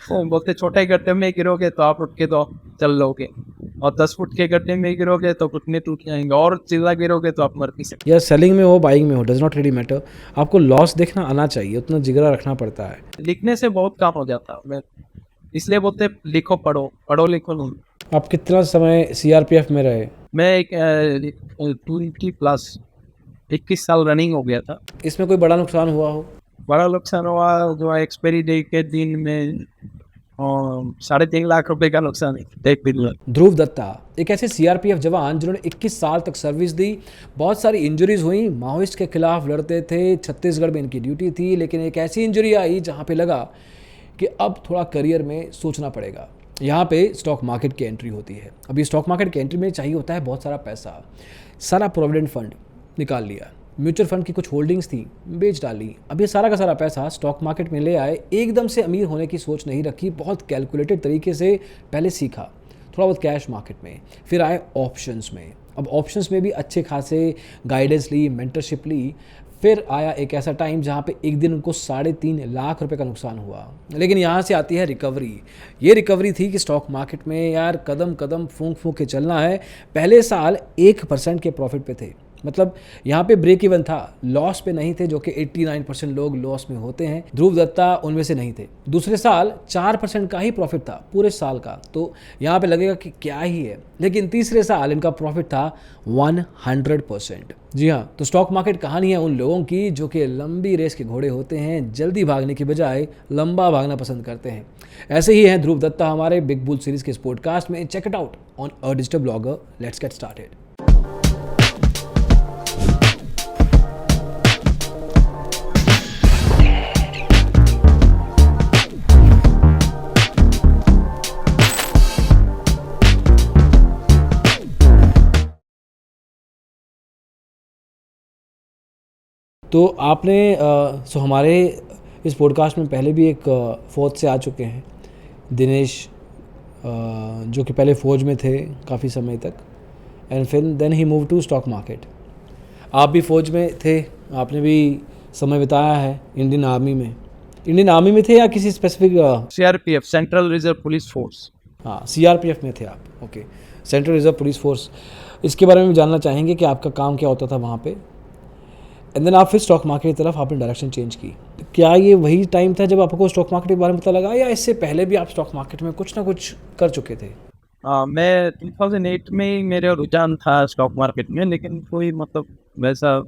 बोलते छोटे गड्ढे में गिरोगे तो आप उठ के तो चल लोगे, और 10 फुट के गड्ढे में गिरोगे तो घुटने टूट जाएंगे, और सीधा गिरोगे तो आप मर भी सकते। या सेलिंग में हो बाइंग में हो, डज नॉट रियली मैटर, आपको लॉस देखना आना चाहिए, उतना जिगरा रखना पड़ता है। लिखने से बहुत काम हो जाता है। मैं इसलिए बोलते लिखो, पढ़ो पढ़ो लिखो नहीं। आप कितना समय सीआरपीएफ में रहे? मैं एक 20 प्लस 21 साल रनिंग हो गया था। इसमें कोई बड़ा नुकसान हुआ हो? बड़ा नुकसान हुआ, जो एक्सपायरी डेट के दिन में 3.5 लाख रुपए का नुकसान है एक दिन में। ध्रुव दत्ता एक ऐसे सीआरपीएफ जवान जिन्होंने 21 साल तक सर्विस दी, बहुत सारी इंजरीज हुई, माओइस्ट के खिलाफ लड़ते थे, छत्तीसगढ़ में इनकी ड्यूटी थी, लेकिन एक ऐसी इंजरी आई जहां पे लगा कि अब थोड़ा करियर में सोचना पड़ेगा। यहाँ पे स्टॉक मार्केट की एंट्री होती है। अभी स्टॉक मार्केट की एंट्री में चाहिए होता है बहुत सारा पैसा। सारा प्रोविडेंट फंड निकाल लिया, म्यूचुअल फंड की कुछ होल्डिंग्स थी बेच डाली, अब ये सारा का सारा पैसा स्टॉक मार्केट में ले आए। एकदम से अमीर होने की सोच नहीं रखी, बहुत कैलकुलेटेड तरीके से पहले सीखा, थोड़ा बहुत कैश मार्केट में, फिर आए ऑप्शंस में। अब ऑप्शंस में भी अच्छे खासे गाइडेंस ली, मेंटरशिप ली। फिर आया एक ऐसा टाइम जहाँ पे एक दिन उनको 3.5 लाख रुपए का नुकसान हुआ। लेकिन यहाँ से आती है रिकवरी। ये रिकवरी थी कि स्टॉक मार्केट में यार कदम कदम फूंक फूंक के चलना है। पहले साल 1% के प्रॉफिट पे थे, मतलब यहाँ पे ब्रेक इवन था, लॉस पे नहीं थे, जो कि 89% लोग लॉस में होते हैं। ध्रुव दत्ता उनमें से नहीं थे। दूसरे साल 4% का ही प्रॉफिट था पूरे साल का, तो यहाँ पे लगेगा कि क्या ही है, लेकिन तीसरे साल इनका प्रॉफिट था 100%। जी हाँ, तो स्टॉक मार्केट कहानी है उन लोगों की जो कि लंबी रेस के घोड़े होते हैं, जल्दी भागने की बजाय लंबा भागना पसंद करते हैं। ऐसे ही हैं ध्रुव दत्ता हमारे बिग बुल सीरीज के इस पॉडकास्ट में। Check it out on a digital blogger. Let's get started. तो आपने हमारे इस पॉडकास्ट में पहले भी एक फौज से आ चुके हैं, दिनेश, जो कि पहले फ़ौज में थे काफ़ी समय तक, एंड फिर देन ही मूव टू स्टॉक मार्केट। आप भी फ़ौज में थे, आपने भी समय बिताया है इंडियन आर्मी में। इंडियन आर्मी में थे या किसी specific? CRPF, central reserve police force. हाँ, सीआरपीएफ में थे आप, okay, central reserve police force. इसके बारे में भी जानना चाहेंगे कि आपका काम क्या होता था वहाँ पे, एंड देन आप फिर स्टॉक मार्केट की तरफ आपने डायरेक्शन चेंज की। तो क्या ये वही टाइम था जब आपको स्टॉक मार्केट के बारे में पता लगा, या इससे पहले भी आप स्टॉक मार्केट में कुछ ना कुछ कर चुके थे? मैं 2008 में ही मेरा रुझान था स्टॉक मार्केट में, लेकिन कोई मतलब वैसा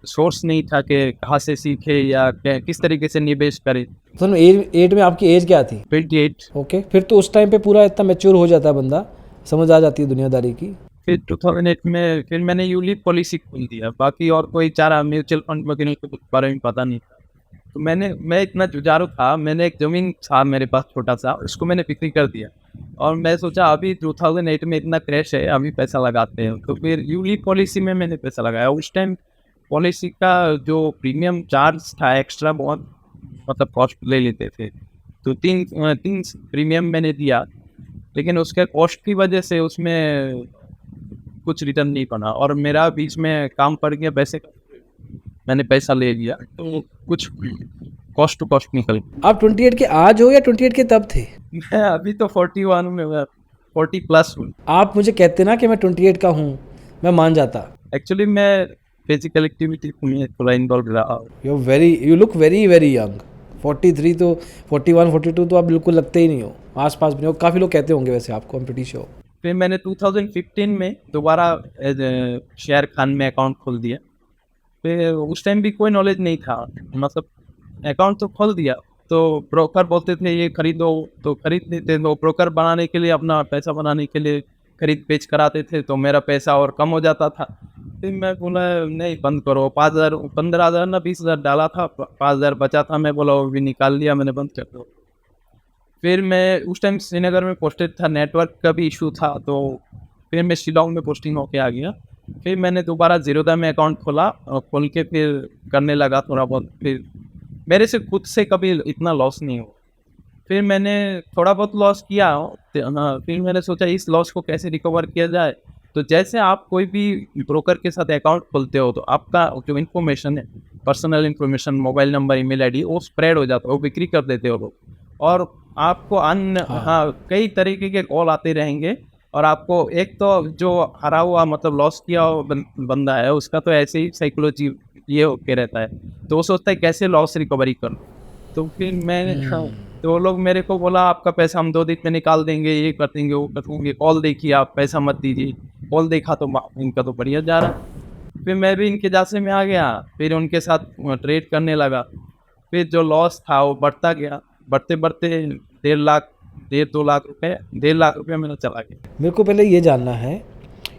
सोर्स नहीं था कि कहाँ से सीखे या किस तरीके से निवेश करें। तो एज एट में आपकी एज क्या थी? 28। ओके, फिर तो उस टाइम पे पूरा इतना मैच्योर हो जाता है बंदा, समझ आ जाती है दुनियादारी की। फिर 2008 में फिर मैंने यूलिप पॉलिसी खोल दिया, बाकी और कोई चारा म्यूचुअल फंड वगैरह के बारे में पता नहीं था। तो मैं इतना जुझारू था, मैंने एक ज़मीन था मेरे पास छोटा सा, उसको मैंने बिक्री कर दिया, और मैं सोचा अभी 2008 में इतना क्रैश है, अभी पैसा लगाते हैं। तो फिर यूलिप पॉलिसी में मैंने पैसा लगाया। उस टाइम पॉलिसी का जो प्रीमियम चार्ज था एक्स्ट्रा बहुत, मतलब कॉस्ट ले लेते थे। तो तीन प्रीमियम मैंने दिया, लेकिन उसके कॉस्ट की वजह से उसमें कुछ रिटर्न नहीं बना, और मेरा बीच में काम पड़ गया पैसे का, मैंने पैसा ले लिया, तो कुछ कॉस्ट टू कॉस्ट निकल गया। आप 28 के आज हो या 28 के तब थे? मैं अभी तो 41 में, 40 प्लस हूँ। आप मुझे कहते ना कि मैं 28 का हूँ, मैं मान जाता। एक्चुअली मैं फिजिकल एक्टिविटी में थोड़ा इन्वॉल्व रहा। You look very very young. 43 तो, 41 42 तो आप बिल्कुल लगते ही नहीं हो, आसपास भी नहीं हो। काफ़ी लोग कहते होंगे वैसे आपको, प्रीटी श्योर। फिर मैंने 2015 में दोबारा शेयर खान में अकाउंट खोल दिया। फिर उस टाइम भी कोई नॉलेज नहीं था, मतलब अकाउंट तो खोल दिया, तो ब्रोकर बोलते थे ये खरीदो, तो खरीद लेते। तो ब्रोकर बनाने के लिए, अपना पैसा बनाने के लिए खरीद बेच कराते थे, तो मेरा पैसा और कम हो जाता था। फिर मैं बोला नहीं, बंद करो। 5,000 15,000 ना 20,000 डाला था, 5,000 बचा था, मैं बोला वो भी निकाल लिया मैंने, बंद कर दो। फिर मैं उस टाइम श्रीनगर में पोस्टेड था, नेटवर्क का भी इशू था, तो फिर मैं शिलांग में पोस्टिंग होके आ गया। फिर मैंने दोबारा ज़ीरोधा में अकाउंट खोला, और खोल के फिर करने लगा थोड़ा बहुत। फिर मेरे से खुद से कभी इतना लॉस नहीं हुआ। फिर मैंने थोड़ा बहुत लॉस किया, हाँ, फिर मैंने सोचा इस लॉस को कैसे रिकवर किया जाए। तो जैसे आप कोई भी ब्रोकर के साथ अकाउंट खोलते हो, तो आपका जो इन्फॉर्मेशन है, personal information, mobile number, email ID, वो स्प्रेड हो जाता है, वो बिक्री कर देते हो लोग। और आपको अन्य हाँ कई तरीके के कॉल आते रहेंगे। और आपको एक तो जो हरा हुआ मतलब लॉस किया हुआ बंदा है उसका तो ऐसे ही साइकोलॉजी ये होके रहता है, तो वो सोचता है कैसे लॉस रिकवरी कर। तो फिर मैं तो वो लोग मेरे को बोला आपका पैसा हम 2 दिन में निकाल देंगे, ये कर देंगे वो कर देंगे, कॉल देखिए आप पैसा मत दीजिए। कॉल देखा तो इनका तो बढ़िया जा रहा। फिर मैं भी इनके जासे में आ गया, फिर उनके साथ ट्रेड करने लगा। फिर जो लॉस था वो बढ़ता गया, बढ़ते-बढ़ते 1.5 लाख 2 लाख रुपए 1.5 लाख रुपए मेरा चला गया। मेरे को पहले ये जानना है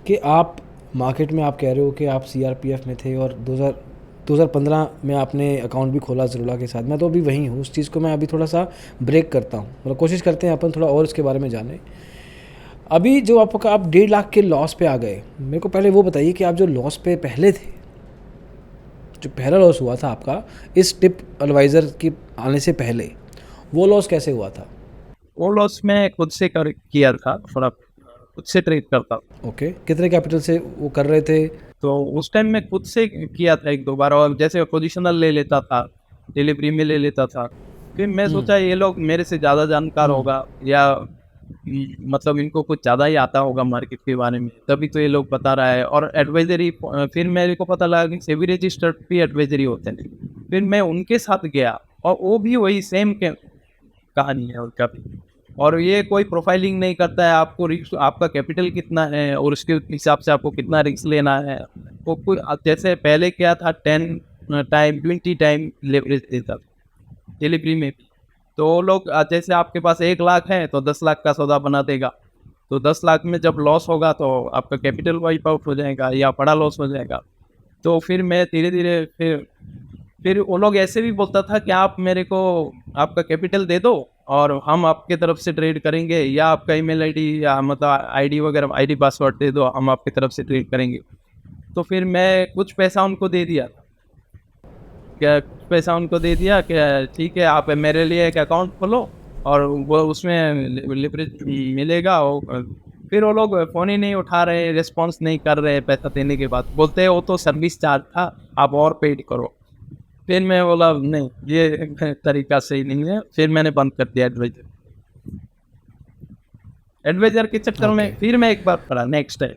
कि आप मार्केट में, आप कह रहे हो कि आप सीआरपीएफ में थे और 2015 में आपने अकाउंट भी खोला ज़रूला के साथ। मैं तो अभी वहीं हूँ, उस चीज़ को मैं अभी थोड़ा सा ब्रेक करता हूँ, मतलब कोशिश करते हैं अपन थोड़ा और इसके बारे में जाने। अभी जो आपका आप 1.5 लाख के लॉस पे आ गए, मेरे को पहले वो बताइए कि आप जो लॉस पे पहले थे, जो पहला लॉस हुआ था आपका इस टिप एडवाइज़र के आने से पहले, वो लॉस कैसे हुआ था? वो लॉस मैं खुद से कर किया था, थोड़ा खुद से ट्रेड करता था। ओके, कितने कैपिटल से वो कर रहे थे? तो उस टाइम मैं खुद से किया था 1-2 बार, और जैसे पोजिशनल ले लेता था, डिलीवरी में ले लेता था। फिर मैं सोचा ये लोग मेरे से ज़्यादा जानकार होगा या मतलब इनको कुछ ज़्यादा ही आता होगा मार्केट के बारे में, तभी तो ये लोग बता रहा है। और एडवाइजरी फिर मेरे को पता लगा कि सेबी रजिस्टर्ड भी एडवाइजरी होते हैं। फिर मैं उनके साथ गया और वो भी वही सेम के कहानी है उनका भी। और ये कोई प्रोफाइलिंग नहीं करता है, आपको रिस्क आपका कैपिटल कितना है और उसके हिसाब से आपको कितना रिस्क लेना है। वो कोई जैसे पहले क्या था 10 टाइम 20 टाइम लेवरेज देता था डिलीवरी में भी। तो वो लोग जैसे आपके पास 1 लाख है तो 10 लाख का सौदा बना देगा। तो 10 लाख में जब लॉस होगा तो आपका कैपिटल वाइप आउट हो जाएगा या बड़ा लॉस हो जाएगा। तो फिर मैं धीरे-धीरे फिर वो लोग ऐसे भी बोलता था कि आप मेरे को आपका कैपिटल दे दो और हम आपके तरफ से ट्रेड करेंगे, या आपका ईमेल आईडी या मतलब आईडी वगैरह आईडी पासवर्ड दे दो, हम आपकी तरफ से ट्रेड करेंगे। तो फिर मैं कुछ पैसा उनको दे दिया। क्या कुछ पैसा उनको दे दिया कि ठीक है आप मेरे लिए एक अकाउंट खोलो और वो उसमें लिवरेज मिलेगा। फिर वो लोग फ़ोन ही नहीं उठा रहे, रिस्पॉन्स नहीं कर रहे पैसा देने के बाद। बोलते हैं वो तो सर्विस चार्ज था, आप और पेड करो। फिर मैं बोला नहीं ये तरीका सही नहीं है, फिर मैंने बंद कर दिया एडवाइजर। एडवाइजर के चक्कर में फिर मैं एक बार पढ़ा नेक्स्ट टाइम,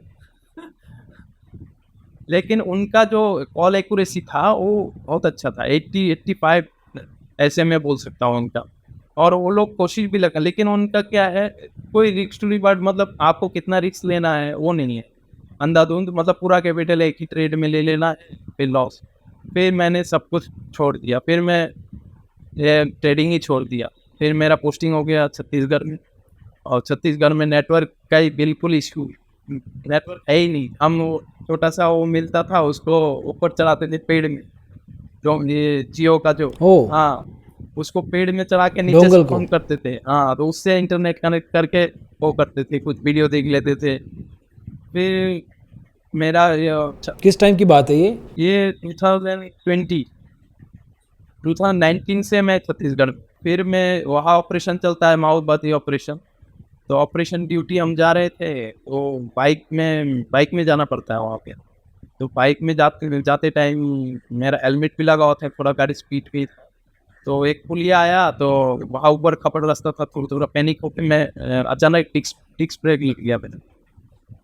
लेकिन उनका जो कॉल एक्यूरेसी था वो बहुत अच्छा था, 80-85 ऐसे मैं बोल सकता हूँ उनका। और वो लोग कोशिश भी लगा, लेकिन उनका क्या है कोई रिस्क टू रिवार्ड मतलब आपको कितना रिस्क लेना है वो नहीं है। अंधाधुंध मतलब पूरा कैपिटल एक ही ट्रेड में ले लेना है फिर लॉस। फिर मैंने सब कुछ छोड़ दिया, फिर मैं ये ट्रेडिंग ही छोड़ दिया। फिर मेरा पोस्टिंग हो गया छत्तीसगढ़ में, और छत्तीसगढ़ में नेटवर्क का ही बिल्कुल इशू, नेटवर्क है ही नहीं। हम वो छोटा सा वो मिलता था उसको ऊपर चढ़ाते थे पेड़ में, जो ये जियो का जो ओह, हाँ उसको पेड़ में चढ़ा के नीचे से डोंगल को। फोन करते थे। हाँ तो उससे इंटरनेट कनेक्ट करके वो करते थे, कुछ वीडियो देख लेते थे। फिर मेरा किस टाइम की बात है ये? ये 2020 2019 से मैं छत्तीसगढ़ में। फिर मैं वहाँ ऑपरेशन चलता है माओवादी ऑपरेशन। तो ऑपरेशन ड्यूटी हम जा रहे थे तो बाइक में जाना पड़ता है वहाँ पे। तो बाइक में जाते जाते टाइम मेरा हेलमेट भी लगा हुआ था, थोड़ा गाड़ी स्पीड पे था। तो एक पुलिया आया तो वहाँ ऊपर खपड़ रास्ता था, थोड़ा पैनिक होकर मैं अचानक डिस्क ब्रेक लग गया मैंने,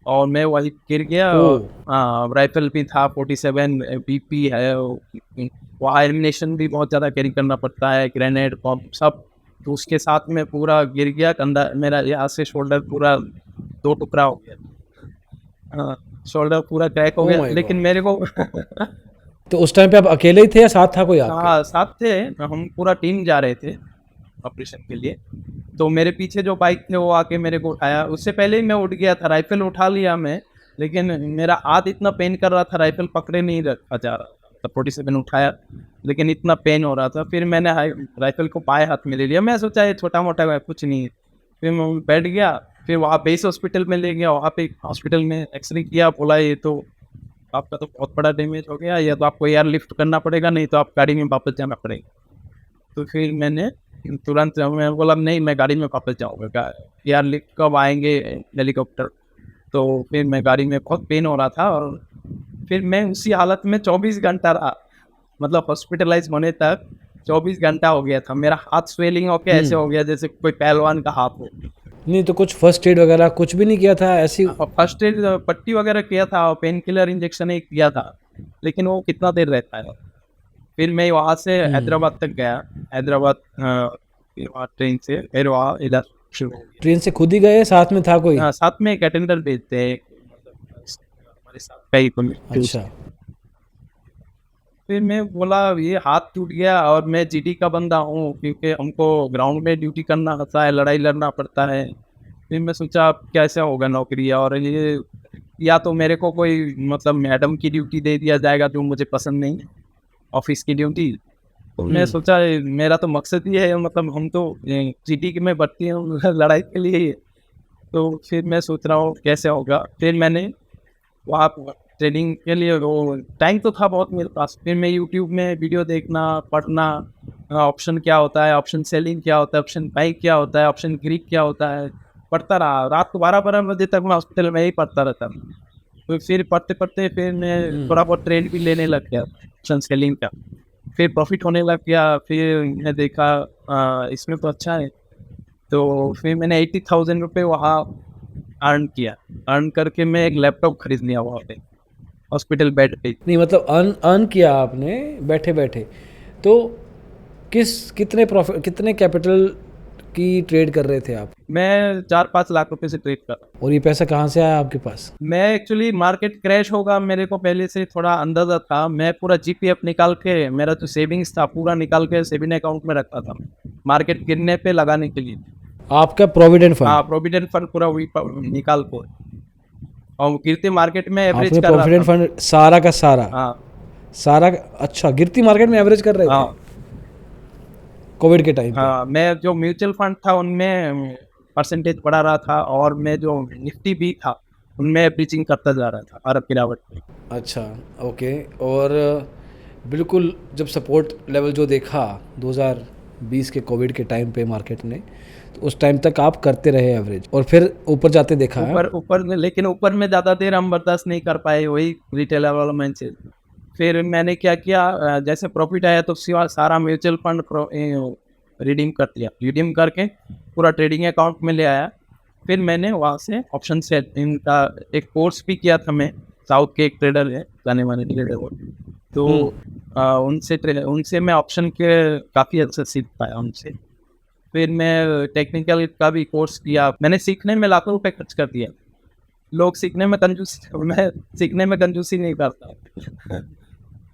और मैं वही गिर गया। ओह, और हाँ राइफल भी था 47 बीपी है। वहाँ एलिमिनेशन भी बहुत ज़्यादा कैरी करना पड़ता है, ग्रेनेड बम सब। तो उसके साथ में पूरा गिर गया कंधा मेरा, यहाँ से शोल्डर पूरा 2 टुकड़ा हो गया। हाँ शोल्डर पूरा क्रैक हो ओह गया, माय लेकिन गॉड। मेरे को तो उस टाइम पे आप अकेले ही थे या साथ था कोई आपके? हाँ साथ थे, हम पूरा टीम जा रहे थे ऑपरेशन के लिए। तो मेरे पीछे जो बाइक थे वो आके मेरे को उठाया, उससे पहले ही मैं उठ गया था, राइफल उठा लिया मैं। लेकिन मेरा हाथ इतना पेन कर रहा था, राइफल पकड़े नहीं रखा जा रहा था। तब 47 उठाया, लेकिन इतना पेन हो रहा था। फिर मैंने राइफल को बाएं हाथ में ले लिया, मैं सोचा ये छोटा मोटा कुछ नहीं है। फिर मैं बैठ गया, फिर वहाँ बेस हॉस्पिटल में ले गया। वहाँ पे हॉस्पिटल में एक्सरे किया, बोला ये तो आपका तो बहुत बड़ा डैमेज हो गया, या तो आपको एयर लिफ्ट करना पड़ेगा, नहीं तो आप गाड़ी में वापस जाना पड़ेगा। तो फिर मैंने तुरंत मैं बोला नहीं मैं गाड़ी में वापस जाऊँगा, एयर लिफ्ट कब आएंगे हेलीकॉप्टर। तो फिर मैं गाड़ी में बहुत पेन हो रहा था, और फिर मैं उसी हालत में 24 घंटा रहा, मतलब हॉस्पिटलाइज होने तक 24 घंटा हो गया था, मेरा हाथ स्वेलिंग होके ऐसे हो गया जैसे कोई पहलवान का हाथ हो। नहीं तो कुछ फर्स्ट एड वगैरह कुछ भी नहीं किया था ऐसी? फर्स्ट एड पट्टी वगैरह किया था, पेन किलर इंजेक्शन एक किया था, लेकिन वो कितना देर रहता है। फिर मैं वहाँ से हैदराबाद तक गया, हैदराबाद फिर वहाँ ट्रेन से, फिर वहाँ इधर शुरू हो गया। ट्रेन से खुद ही गए, साथ में था कोई? साथ में एक अटेंडर भेजते हैं, हमारे साथ कई अच्छा। फिर मैं बोला ये हाथ टूट गया और मैं जीडी का बंदा हूँ, क्योंकि हमको ग्राउंड में ड्यूटी करना होता है, लड़ाई लड़ना पड़ता है। फिर मैं सोचा अब कैसे होगा नौकरी, और ये या तो मेरे को कोई मतलब मैडम की ड्यूटी दे दिया जाएगा जो मुझे पसंद नहीं, ऑफिस की ड्यूटी। तो मैं सोचा मेरा तो मकसद ही है, मतलब हम तो जीडी की में भर्ती हूँ लड़ाई के लिए ही। तो फिर मैं सोच रहा हूँ कैसे होगा। फिर मैंने वहाँ ट्रेनिंग के लिए वो टाइम तो था बहुत मेरे पास, फिर मैं यूट्यूब में वीडियो देखना, पढ़ना, ऑप्शन क्या होता है, ऑप्शन सेलिंग क्या होता है, ऑप्शन बाई क्या होता है, ऑप्शन ग्रीक क्या होता है, पढ़ता रहा। रात को 12-12 बजे तक मैं हॉस्पिटल में ही पढ़ता रहता था। तो फिर पढ़ते पढ़ते फिर मैं थोड़ा बहुत ट्रेड भी लेने लग गया ऑप्शन सेलिंग का, फिर प्रॉफिट होने लग गया। फिर मैंने देखा इसमें तो अच्छा है, तो फिर मैंने 80,000 रुपये वहाँ अर्न किया। अर्न करके मैं एक लैपटॉप खरीद लिया वहाँ पे, हॉस्पिटल बेड पे। नहीं मतलब अर्न अर्न किया आपने बैठे बैठे, तो कितने प्रॉफिट, कितने कैपिटल की ट्रेड कर रहे थे आप? मैं 4-5 लाख रुपए से ट्रेड कर रहा हूँ। और ये पैसा कहाँ से आया आपके पास? मैं एक्चुअली मार्केट क्रैश होगा मेरे को पहले से थोड़ा अंदाजा था। मैं पूरा जीपीएफ निकाल के, मेरा जो सेविंग्स था पूरा निकाल के सेविंग अकाउंट में रखा था, मार्केट गिरने पे लगाने के लिए। आपका प्रोविडेंट हाँ, फंड? प्रोविडेंट फंड पूरा वही निकाल को, और गिरती मार्केट में एवरेज आपने कर रहा प्रोविडेंट था। फंड सारा का सारा? हाँ सारा अच्छा, गिरती मार्केट में एवरेज कर रहे थे हाँ कोविड के टाइम पे? हाँ। मैं जो म्यूचुअल फंड था उनमें परसेंटेज बढ़ा रहा था, और मैं जो निफ्टी भी था उनमें एवरेजिंग करता जा रहा था अरब गिरावट में। अच्छा, ओके। और बिल्कुल जब सपोर्ट लेवल जो देखा 2020 के कोविड के टाइम पे मार्केट ने, तो उस टाइम तक आप करते रहे एवरेज, और फिर ऊपर जाते देखा है? ऊपर में, लेकिन ऊपर में ज़्यादा देर हम बर्दाश्त नहीं कर पाए, वही रिटेल डेवलपमेंट से। फिर मैंने क्या किया, जैसे प्रॉफिट आया तो सिवा सारा म्यूचुअल फंड रिडीम कर दिया, रिडीम करके पूरा ट्रेडिंग अकाउंट में ले आया। फिर मैंने वहाँ से ऑप्शन सेटिंग का एक कोर्स भी किया था। मैं साउथ के एक ट्रेडर है, जाने माने ट्रेडर वो, तो उनसे मैं ऑप्शन के काफ़ी अच्छा सीख पाया उनसे। फिर मैं टेक्निकल का भी कोर्स किया, मैंने सीखने में लाखों रुपए खर्च कर दिया। लोग सीखने में कंजूस, मैं सीखने में कंजूसी नहीं करता।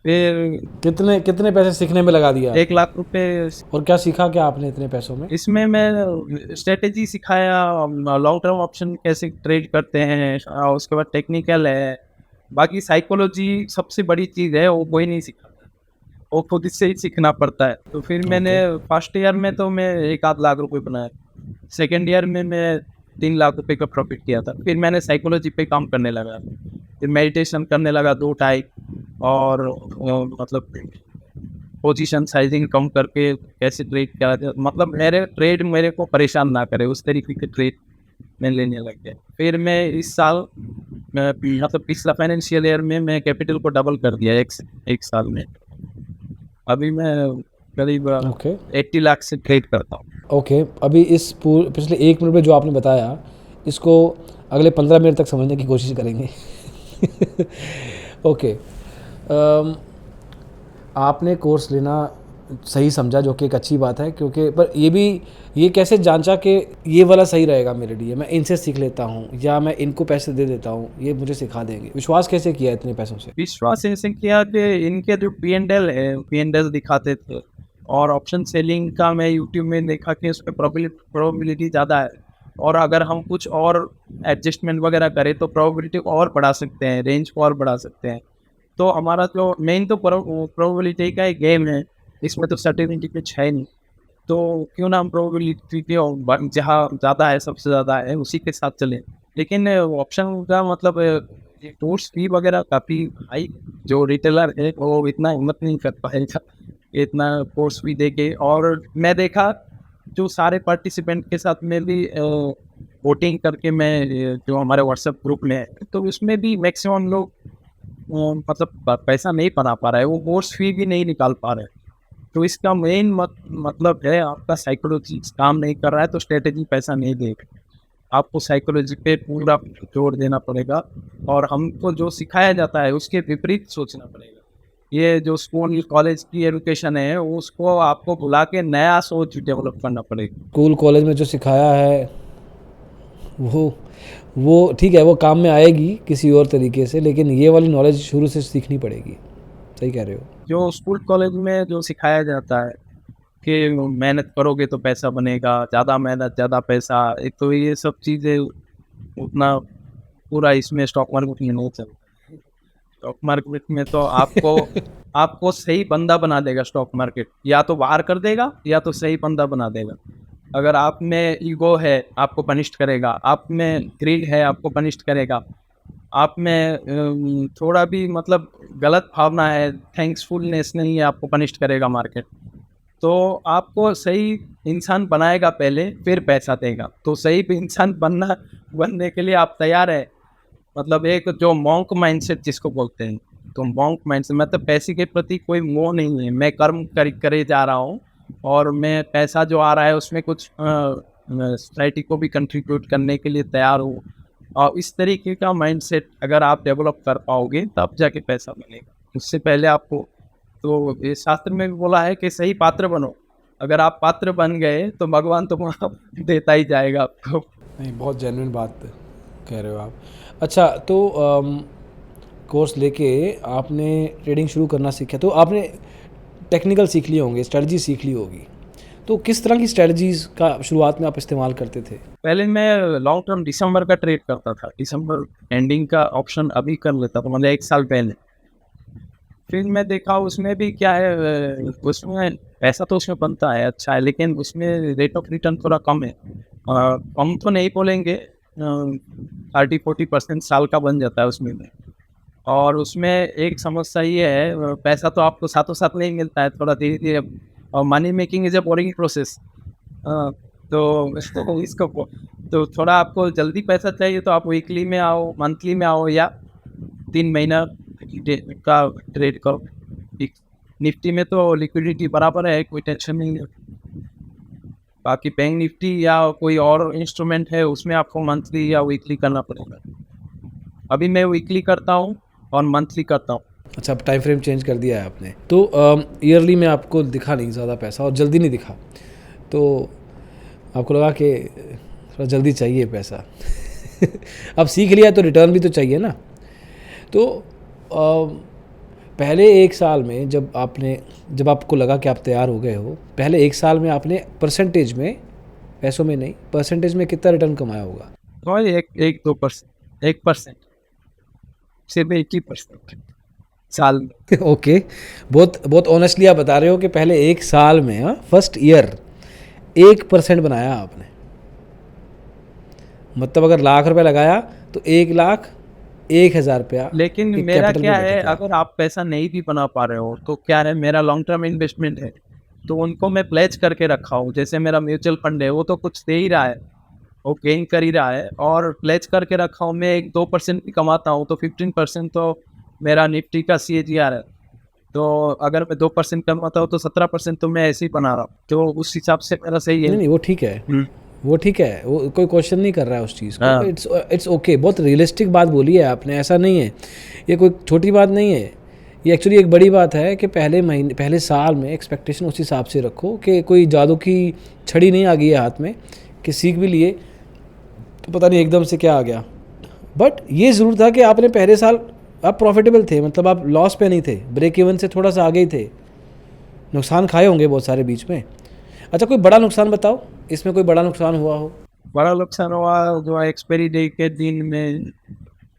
फिर कितने कितने पैसे सीखने में लगा दिया? 1 लाख रुपए। और क्या सीखा क्या आपने इतने पैसों में? इसमें मैं स्ट्रेटेजी सिखाया, लॉन्ग टर्म ऑप्शन कैसे ट्रेड करते हैं, उसके बाद टेक्निकल है, बाकी साइकोलॉजी सबसे बड़ी चीज़ है, वो कोई नहीं सिखाता, वो खुद से ही सीखना पड़ता है। तो फिर मैंने फर्स्ट ईयर में तो मैं 1-8 लाख रुपए बनाया, सेकेंड ईयर में मैं 3 लाख रुपए का प्रॉफिट किया था। फिर मैंने साइकोलॉजी पे काम करने लगा, फिर मेडिटेशन करने लगा 2 टाइम, और मतलब पोजीशन साइजिंग कम करके कैसे ट्रेड किया जाए, मतलब मेरे ट्रेड मेरे को परेशान ना करे, उस तरीके के ट्रेड मैं लेने लग गया। फिर मैं इस साल मतलब पिछला फाइनेंशियल ईयर में मैं कैपिटल को डबल कर दिया एक साल में। अभी मैं करीब ओके 80 लाख से ट्रेड करता हूँ। ओके। अभी इस पिछले 1 मिनट में जो आपने बताया, इसको अगले 15 मिनट तक समझने की कोशिश करेंगे। ओके। आपने कोर्स लेना सही समझा, जो कि एक अच्छी बात है, क्योंकि पर ये कैसे जांचा कि ये वाला सही रहेगा मेरे लिए, मैं इनसे सीख लेता हूँ या मैं इनको पैसे दे देता हूँ, ये मुझे सिखा देंगे? विश्वास कैसे किया इतने पैसों से? विश्वास ऐसे किया कि इनके जो P&L है, P&L दिखाते थे, और ऑप्शन सेलिंग का मैं यूट्यूब में देखा कि उस पर प्रोबेबिलिटी ज़्यादा है, और अगर हम कुछ और एडजस्टमेंट वगैरह करें तो प्रोबेबिलिटी और बढ़ा सकते हैं, रेंज को और बढ़ा सकते हैं। तो हमारा जो मेन तो प्रोबेबिलिटी का एक गेम है, इसमें तो सर्टेनिटी कुछ है नहीं, तो क्यों ना हम प्रोबेबिलिटी के जहाँ ज़्यादा है, सबसे ज़्यादा है, उसी के साथ चलें। लेकिन ऑप्शन का मतलब ये कोर्स फी वगैरह काफ़ी हाई, जो रिटेलर है वो इतना हिम्मत नहीं कर पाएगा इतना कोर्स फी दे के। और मैं देखा जो सारे पार्टिसिपेंट के साथ में भी वोटिंग करके मैं जो हमारे व्हाट्सएप ग्रुप में है, तो उसमें भी मैक्सिमम लोग मतलब पैसा नहीं बना पा रहे हैं, वो कोर्स फी भी नहीं निकाल पा रहे हैं। तो इसका मेन मतलब है आपका साइकोलॉजी काम नहीं कर रहा है तो स्ट्रेटेजी पैसा नहीं देगा। आपको साइकोलॉजी पे पूरा जोर देना पड़ेगा और हमको जो सिखाया जाता है उसके विपरीत सोचना पड़ेगा। ये जो स्कूल कॉलेज की एजुकेशन है उसको आपको भुला के नया सोच डेवलप करना पड़ेगा। स्कूल कॉलेज में जो सिखाया है वो वो ठीक है, वो काम में आएगी किसी और तरीके से, लेकिन ये वाली नॉलेज शुरू से सीखनी पड़ेगी। सही कह रहे हो। जो स्कूल कॉलेज में जो सिखाया जाता है कि मेहनत करोगे तो पैसा बनेगा, ज़्यादा मेहनत ज़्यादा पैसा, एक तो ये सब चीज़ें उतना पूरा इसमें स्टॉक मार्केट में नहीं चलता। स्टॉक मार्केट में तो आपको आपको सही बंदा बना देगा स्टॉक मार्केट, या तो बाहर कर देगा या तो सही बंदा बना देगा। अगर आप में ईगो है आपको पनिश्ड करेगा, आप में ग्रीड है आपको पनिश्ड करेगा, आप में थोड़ा भी मतलब गलत भावना है, थैंक्सफुलनेस नहीं है, आपको पनिश्ड करेगा मार्केट। तो आपको सही इंसान बनाएगा पहले, फिर पैसा देगा। तो सही इंसान बनने के लिए आप तैयार है, मतलब एक जो मॉन्क माइंडसेट जिसको बोलते हैं, तो मॉन्क माइंडसेट मतलब पैसे के प्रति कोई मोह नहीं है, मैं कर्म करे जा रहा हूँ और मैं पैसा जो आ रहा है उसमें कुछ सोसाइटी को भी कंट्रीब्यूट करने के लिए तैयार हूँ। और इस तरीके का माइंडसेट अगर आप डेवलप कर पाओगे तब जाके पैसा बनेगा। उससे पहले आपको, तो ये शास्त्र में भी बोला है कि सही पात्र बनो। अगर आप पात्र बन गए तो भगवान तो देता ही जाएगा आपको। नहीं, बहुत जेन्युइन बात कह रहे हो आप। अच्छा, तो कोर्स लेके आपने ट्रेडिंग शुरू करना सीखा, तो आपने टेक्निकल सीख लिए होंगे, स्ट्रेटजी सीख ली होगी। तो किस तरह की स्ट्रेटजीज का शुरुआत में आप इस्तेमाल करते थे? पहले मैं लॉन्ग टर्म दिसंबर का ट्रेड करता था, दिसंबर एंडिंग का ऑप्शन अभी कर लेता था, मतलब 1 साल पहले। फिर मैं देखा उसमें भी क्या है, उसमें पैसा तो उसमें बनता है अच्छा है, लेकिन उसमें रेट ऑफ रिटर्न थोड़ा कम है। कम तो नहीं बोलेंगे, 30-40% साल का बन जाता है उसमें भी। और उसमें एक समस्या ये है, पैसा तो आपको साथों साथ नहीं मिलता है, थोड़ा धीरे धीरे। और money making is a boring process. तो तो थोड़ा आपको जल्दी पैसा चाहिए तो आप वीकली में आओ, मंथली में आओ, या 3 महीना का ट्रेड करो। निफ्टी में तो लिक्विडिटी बराबर है, कोई टेंशन नहीं है। बाकी बैंक निफ्टी या कोई और इंस्ट्रूमेंट है उसमें आपको मंथली या वीकली करना पड़ेगा। अभी मैं वीकली करता हूँ और मंथली करता हूँ। अच्छा, अब टाइम फ्रेम चेंज कर दिया है आपने। तो ईयरली में आपको दिखा नहीं ज़्यादा पैसा और जल्दी नहीं दिखा, तो आपको लगा कि थोड़ा जल्दी चाहिए पैसा। अब सीख लिया तो रिटर्न भी तो चाहिए ना। तो पहले 1 साल में जब आपको लगा कि आप तैयार हो गए हो, पहले 1 साल में आपने परसेंटेज में, पैसों में नहीं, परसेंटेज में कितना रिटर्न कमाया होगा? और 1-2%, 1%, सिर्फ 1% साल में। ओके, बहुत बहुत ऑनेस्टली आप बता रहे हो कि पहले 1 साल में, हाँ, फर्स्ट ईयर 1% बनाया आपने। मतलब अगर ₹1,00,000 लगाया तो 1,01,000 रुपया लेकिन एक मेरा कैपिटल क्या में बैठे है, थे आप। अगर आप पैसा नहीं भी बना पा रहे हो तो क्या है, मेरा लॉन्ग टर्म इन्वेस्टमेंट है तो उनको मैं प्लेज करके रखा हूँ। जैसे मेरा म्यूचुअल फंड है वो तो कुछ दे ही रहा है, वो गेन कर ही रहा है, और प्लेज करके रखा हूँ मैं। 1-2% भी कमाता हूँ तो 15% तो मेरा निफ्टी का CAGR है। तो अगर मैं 2% कमाता हूँ तो 17% तो मैं ऐसे ही बना रहा हूँ, तो उस हिसाब से मेरा सही है। नहीं नहीं, वो ठीक है, वो ठीक है, वो कोई क्वेश्चन नहीं कर रहा है उस चीज़ को। हाँ। इट्स ओके, बहुत रियलिस्टिक बात बोली है आपने, ऐसा नहीं है, ये कोई छोटी बात नहीं है, ये एक्चुअली एक बड़ी बात है कि पहले साल में एक्सपेक्टेशन उस हिसाब से रखो कि कोई जादू की छड़ी नहीं आ गई है हाथ में कि सीख भी लिए तो पता नहीं एकदम से क्या आ गया। बट ये ज़रूर था कि आपने पहले साल आप प्रॉफिटेबल थे, मतलब आप लॉस पे नहीं थे, ब्रेक इवन से थोड़ा सा आगे ही थे। नुकसान खाए होंगे बहुत सारे बीच में। अच्छा, कोई बड़ा नुकसान बताओ, इसमें कोई बड़ा नुकसान हुआ हो? बड़ा नुकसान हुआ जो एक्सपायरी डे के दिन में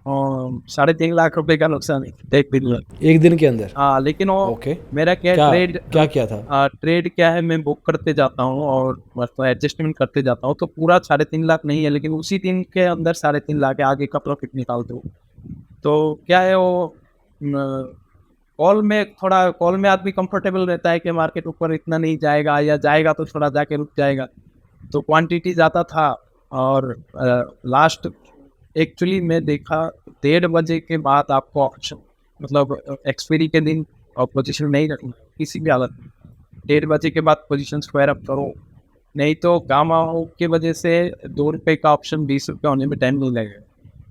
3.5 लाख रुपए का नुकसान है एक दिन में। एक दिन के अंदर? हाँ, लेकिन वो ओके, मेरा क्या क्या ट्रेड क्या किया था? ट्रेड क्या है, मैं बुक करते जाता हूँ और मतलब एडजस्टमेंट करते जाता हूँ, तो पूरा 3.5 लाख नहीं है, लेकिन उसी दिन के अंदर 3.5 लाख आगे का प्रॉफिट निकालते हो। तो क्या है वो, कॉल में आदमी कंफर्टेबल रहता है कि मार्केट ऊपर इतना नहीं जाएगा, या जाएगा तो थोड़ा जाके रुक जाएगा, तो क्वांटिटी ज़्यादा था। और लास्ट एक्चुअली मैं देखा 1:30 बजे के बाद आपको ऑप्शन, मतलब एक्सपायरी के दिन और पोजीशन नहीं रखना किसी भी हालत में। 1:30 के बाद पोजीशन स्क्वायर अप करो, नहीं तो गामा की वजह से ₹2 का ऑप्शन ₹20 होने में टाइम नहीं लगेगा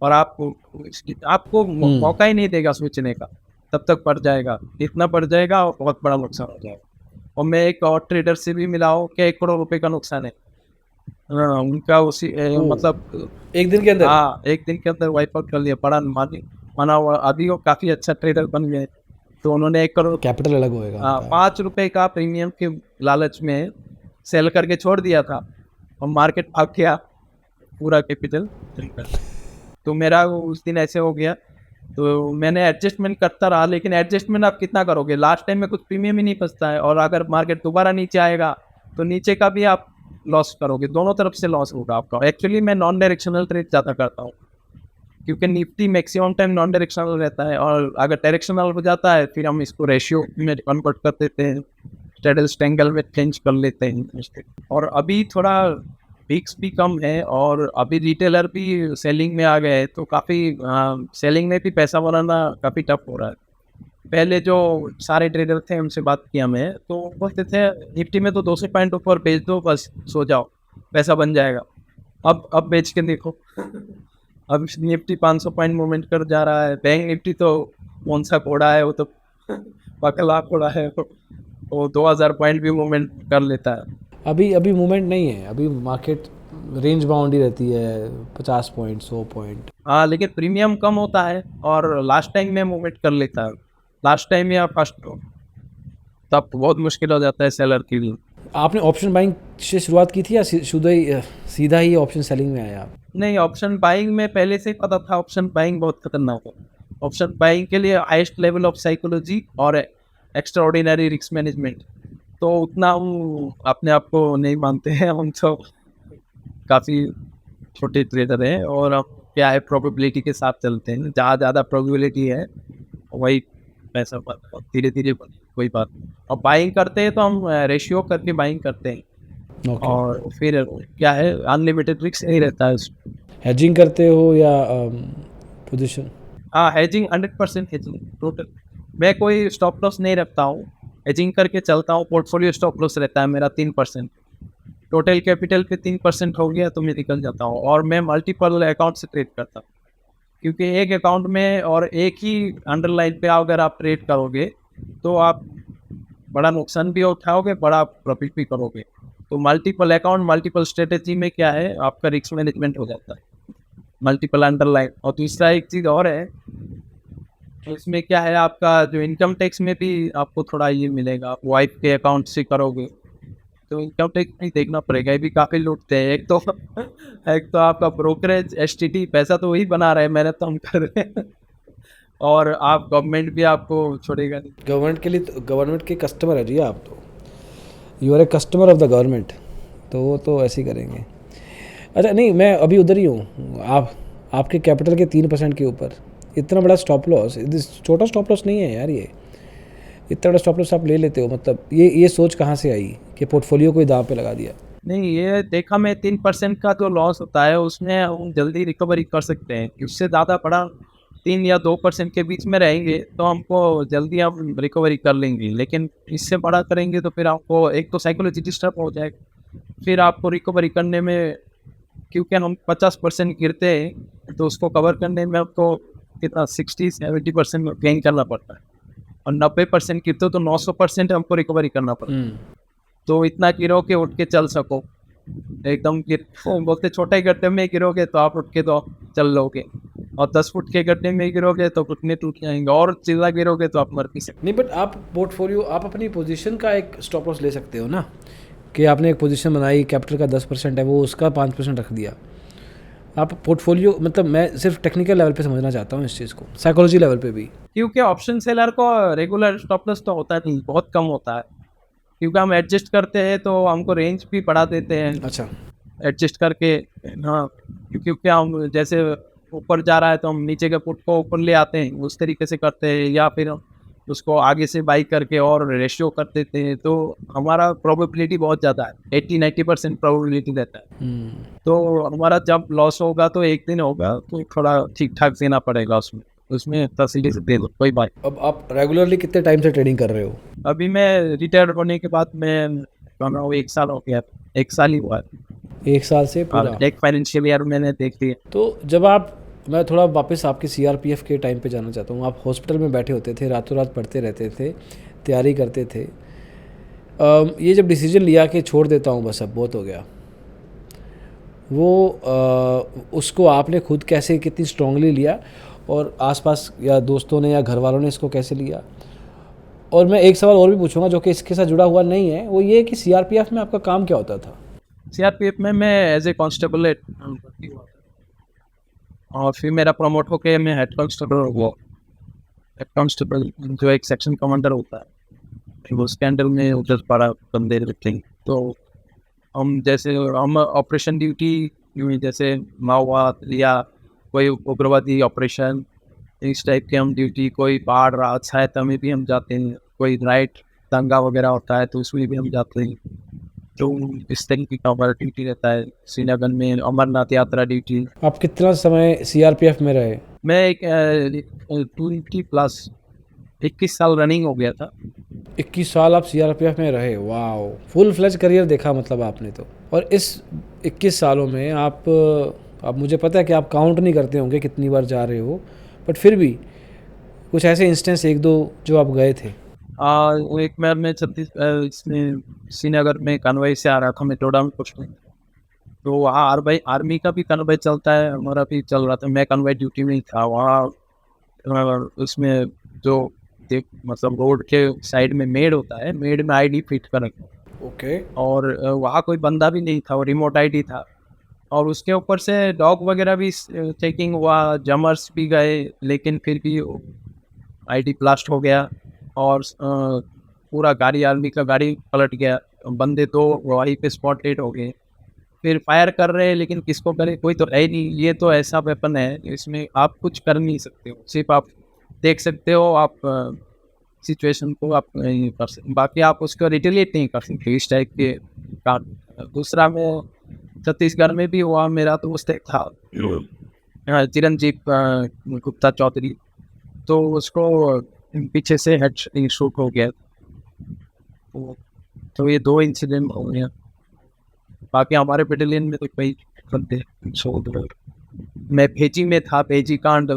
और आपको मौका ही नहीं देगा सोचने का, तब तक बढ़ जाएगा, इतना बढ़ जाएगा और बहुत बड़ा नुकसान हो जाएगा। और मैं एक और ट्रेडर से भी मिला हूँ कि ₹1 करोड़ का नुकसान है। हाँ, उनका उसी मतलब एक दिन के अंदर? हाँ, 1 दिन के अंदर वाइप आउट कर लिया, बड़ा माना हुआ, अभी वो काफ़ी अच्छा ट्रेडर बन गए। तो उन्होंने 1 करोड़ कैपिटल अलग होएगा हाँ, उनका। ₹5 का प्रीमियम के लालच में सेल करके छोड़ दिया था और मार्केट भाग गया पूरा कैपिटल। तो मेरा उस दिन ऐसे हो गया, तो मैंने एडजस्टमेंट करता रहा, लेकिन एडजस्टमेंट आप कितना करोगे? लास्ट टाइम में कुछ प्रीमियम ही नहीं बचता है और अगर मार्केट दोबारा नीचे आएगा, तो नीचे का भी आप लॉस करोगे, दोनों तरफ से लॉस होगा आपका। एक्चुअली मैं नॉन डायरेक्शनल ट्रेड ज़्यादा करता हूँ, क्योंकि Nifty maximum time non directional रहता है और अगर डायरेक्शनल हो जाता है फिर हम इसको रेशियो में कन्वर्ट कर देते हैं, स्ट्रेडल स्टेंगल में चेंज कर लेते हैं। और अभी थोड़ा पिक्स भी कम है और अभी रिटेलर भी सेलिंग में आ गए हैं, तो काफ़ी सेलिंग में भी पैसा बनाना काफ़ी टफ हो रहा है। पहले जो सारे ट्रेडर थे उनसे बात किया मैं, तो बोलते थे निफ्टी में तो 200 पॉइंट ऊपर बेच दो, बस सो जाओ, पैसा बन जाएगा। अब बेच के देखो अब निफ्टी 500 पॉइंट मूवमेंट कर जा रहा है। बैंक निफ्टी तो कौन सा घोड़ा है, वो तो पकला घोड़ा है, वो 2000 पॉइंट भी मूवमेंट कर लेता है। अभी अभी मूवमेंट नहीं है, अभी मार्केट रेंज बाउंड ही रहती है, 50 पॉइंट 100 पॉइंट। हाँ, लेकिन प्रीमियम कम होता है और लास्ट टाइम में मूवमेंट कर लेता है, लास्ट टाइम या फर्स्ट हो, तब बहुत मुश्किल हो जाता है सेलर के लिए। आपने ऑप्शन बाइंग से शुरुआत की थी या सीधा ही ऑप्शन सेलिंग में आया आप? नहीं, ऑप्शन बाइंग में पहले से ही पता था, ऑप्शन बाइंग बहुत खतरनाक है। ऑप्शन बाइंग के लिए हाईएस्ट लेवल ऑफ साइकोलॉजी और एक्स्ट्रा ऑर्डिनरी रिस्क मैनेजमेंट, तो उतना हम अपने आप को नहीं मानते हैं, हम तो काफ़ी छोटे ट्रेडर हैं और हम क्या है प्रोबेबिलिटी के साथ चलते हैं, जहाँ ज़्यादा प्रोबेबिलिटी है वही पैसा धीरे धीरे कोई बात नहीं। और बाइंग करते हैं तो हम रेशियो करके बाइंग करते हैं ओके। और फिर क्या है अनलिमिटेड रिस्क नहीं रहता है उसमें। हेजिंग करते हो या पोजीशन? हाँ, हेजिंग 100% हेजिंग टोटल। मैं कोई स्टॉप लॉस नहीं रखता हूँ, हेजिंग करके चलता हूँ। पोर्टफोलियो स्टॉप लॉस रहता है मेरा 3%, टोटल कैपिटल पे 3% हो गया तो मैं निकल जाता हूँ। और मैं मल्टीपल अकाउंट से ट्रेड करता हूँ, क्योंकि एक अकाउंट में और एक ही अंडरलाइन पे अगर आप ट्रेड करोगे तो आप बड़ा नुकसान भी उठाओगे, बड़ा प्रॉफिट भी करोगे। तो मल्टीपल अकाउंट मल्टीपल स्ट्रेटेजी में क्या है, आपका रिस्क मैनेजमेंट हो जाता है, मल्टीपल अंडरलाइन। और दूसरा एक चीज़ और है, इसमें क्या है आपका जो इनकम टैक्स में भी आपको थोड़ा ये मिलेगा, आप वाइफ के अकाउंट से करोगे तो इनकम टैक्स नहीं देखना पड़ेगा। ये भी काफ़ी लूटते हैं। एक तो आपका ब्रोकरेज एसटीटी पैसा तो वही बना रहे हैं, मेहनत तो हम कर रहे हैं और आप गवर्नमेंट भी आपको छोड़ेगा नहीं। गवर्नमेंट के लिए तो गवर्नमेंट के कस्टमर है जी आप, तो you are a customer of the government, तो वो तो ऐसे ही करेंगे। अच्छा नहीं, मैं अभी उधर ही हूँ, आपके कैपिटल के 3% के ऊपर इतना बड़ा स्टॉप लॉस, छोटा स्टॉप लॉस नहीं है यार ये, इतना बड़ा स्टॉप लॉस आप ले लेते हो, मतलब ये सोच कहाँ से आई कि पोर्टफोलियो को ही दांव पे लगा दिया? नहीं, ये देखा मैं 3% का जो लॉस होता है उसमें हम जल्दी रिकवरी कर सकते हैं। उससे ज़्यादा बड़ा 3 या 2% के बीच में रहेंगे तो हमको जल्दी हम रिकवरी कर लेंगे, लेकिन इससे बड़ा करेंगे तो फिर आपको एक तो साइकोलॉजी डिस्टर्ब हो जाएगा, फिर आपको रिकवरी करने में, क्योंकि हम 50% गिरते हैं तो उसको कवर करने में आपको कितना 60-70% गेन करना पड़ता है और 90% गिरते हो तो 900% हमको रिकवरी करना पड़ता है। तो इतना गिरो के उठ के चल सको, एकदम गिर बोलते छोटे गड्ढे में गिरोगे तो आप उठ के तो चल लोगे और 10 फुट के गड्ढे में गिरोगे तो घुटने टूट जाएंगे और चिल्ला गिरोगे तो आप मर भी सकते। नहीं, बट आप पोर्टफोलियो, आप अपनी पोजीशन का एक स्टॉप लॉस ले सकते हो ना, कि आपने एक पोजीशन बनाई, कैपिटल का 10% है, वो उसका 5% रख दिया। आप पोर्टफोलियो, मतलब मैं सिर्फ टेक्निकल लेवल पे समझना चाहता हूँ इस चीज़ को, साइकोलॉजी लेवल पे भी। क्योंकि ऑप्शन सेलर को रेगुलर स्टॉप लॉस तो होता नहीं, बहुत कम होता है, क्योंकि हम एडजस्ट करते हैं तो हमको रेंज भी बढ़ा देते हैं अच्छा, एडजस्ट करके। हाँ, क्योंकि हम जैसे ऊपर जा रहा है तो हम नीचे के पुट को ऊपर ले आते हैं, उस तरीके से करते हैं, या फिर हम उसको आगे से बाई करके और रेशियो कर देते हैं, तो हमारा प्रोबेबिलिटी बहुत ज़्यादा है, 80-90% प्रोबेबिलिटी रहता है। तो हमारा जब लॉस होगा तो एक दिन होगा तो थोड़ा ठीक ठाक देना पड़ेगा उसमें। उसमें तसल्ली से दे दो, कोई बात। अब आप रेगुलरली कितने टाइम से ट्रेडिंग कर रहे हो? अभी मैं रिटायर होने के बाद मैं कर रहा हूँ, 1 साल हो गया, 1 साल ही हुआ है। 1 साल से और पूरा? एक फाइनेंशियल ईयर मैंने देख लिया। तो जब आप, मैं थोड़ा वापस आपके सीआरपीएफ के टाइम पे जाना चाहता हूँ। आप हॉस्पिटल में बैठे होते थे, रातों रात पढ़ते रहते थे, तैयारी करते थे। ये जब डिसीजन लिया कि छोड़ देता हूँ बस, अब बहुत हो गया, वो उसको आपने खुद कैसे, कितनी स्ट्रांगली लिया, और आसपास या दोस्तों ने या घर वालों ने इसको कैसे लिया? और मैं एक सवाल और भी पूछूंगा जो कि इसके साथ जुड़ा हुआ नहीं है, वो ये कि सीआरपीएफ में आपका काम क्या होता था? सीआरपीएफ में मैं एज ए कांस्टेबल भर्ती हुआ था। और फिर मेरा प्रमोट होके मैं हेड कांस्टेबल हुआ। हेड कांस्टेबल जो एक सेक्शन कमांडर होता है, फिर उसके अंडर में उधर 12 बंदे रहते हैं। तो हम ऑपरेशन ड्यूटी, जैसे माओवाद या कोई उग्रवादी ऑपरेशन, इस टाइप के हम ड्यूटी, कोई बाढ़ राहत सहायता में भी हम जाते हैं, कोई राइट दंगा वगैरह होता है तो उसमें भी हम जाते हैं। तो इस तरीके का हमारा ड्यूटी रहता है। श्रीनगर में अमरनाथ यात्रा ड्यूटी। आप कितना समय सीआरपीएफ में रहे? मैं एक 20+ 21 साल रनिंग हो गया था। 21 साल आप सीआरपीएफ में रहे? वाह, फुल फ्लेज करियर देखा मतलब आपने तो। और इस 21 सालों में आप, मुझे पता है कि आप काउंट नहीं करते होंगे कितनी बार जा रहे हो, बट फिर भी कुछ ऐसे इंस्टेंस एक दो जो आप गए थे? वो एक बार मैं इसमें श्रीनगर में कन्वॉय से आ रहा था, मैं टोडा में कुछ नहीं। तो वहाँ आर्मी का भी कन्वॉय चलता है, हमारा भी चल रहा था। मैं कन्वॉय ड्यूटी में ही था वहाँ। उसमें जो मतलब रोड के साइड में मेड होता है, मेड में आईडी फिट कर रखा। ओके। और वहाँ कोई बंदा भी नहीं था, वो रिमोट आईडी था। और उसके ऊपर से डॉग वगैरह भी चेकिंग हुआ, जमर्स भी गए, लेकिन फिर भी आईडी ब्लास्ट हो गया। और पूरा गाड़ी, आर्मी का गाड़ी पलट गया। बंदे तो वहीं पे स्पॉट डेड हो गए। फिर फायर कर रहे हैं, लेकिन किसको करे, कोई तो है ही नहीं। ये तो ऐसा वेपन है, इसमें आप कुछ कर नहीं सकते हो, सिर्फ आप देख सकते हो। आप सिचुएशन को आप नहीं कर सकते, बाकी आप उसको रिटेलिएट नहीं कर सकते इस टाइप के काम। दूसरा में छत्तीसगढ़ में भी हुआ, मेरा तो उस था चिरंजीव गुप्ता चौधरी, तो उसको पीछे से हेड शूट हो गया। तो ये 2 इंसिडेंट हो गए। बाकी हमारे बटालियन में तो कई बंदे शोध रहे। मैं भेजी में था, भेजी कांड,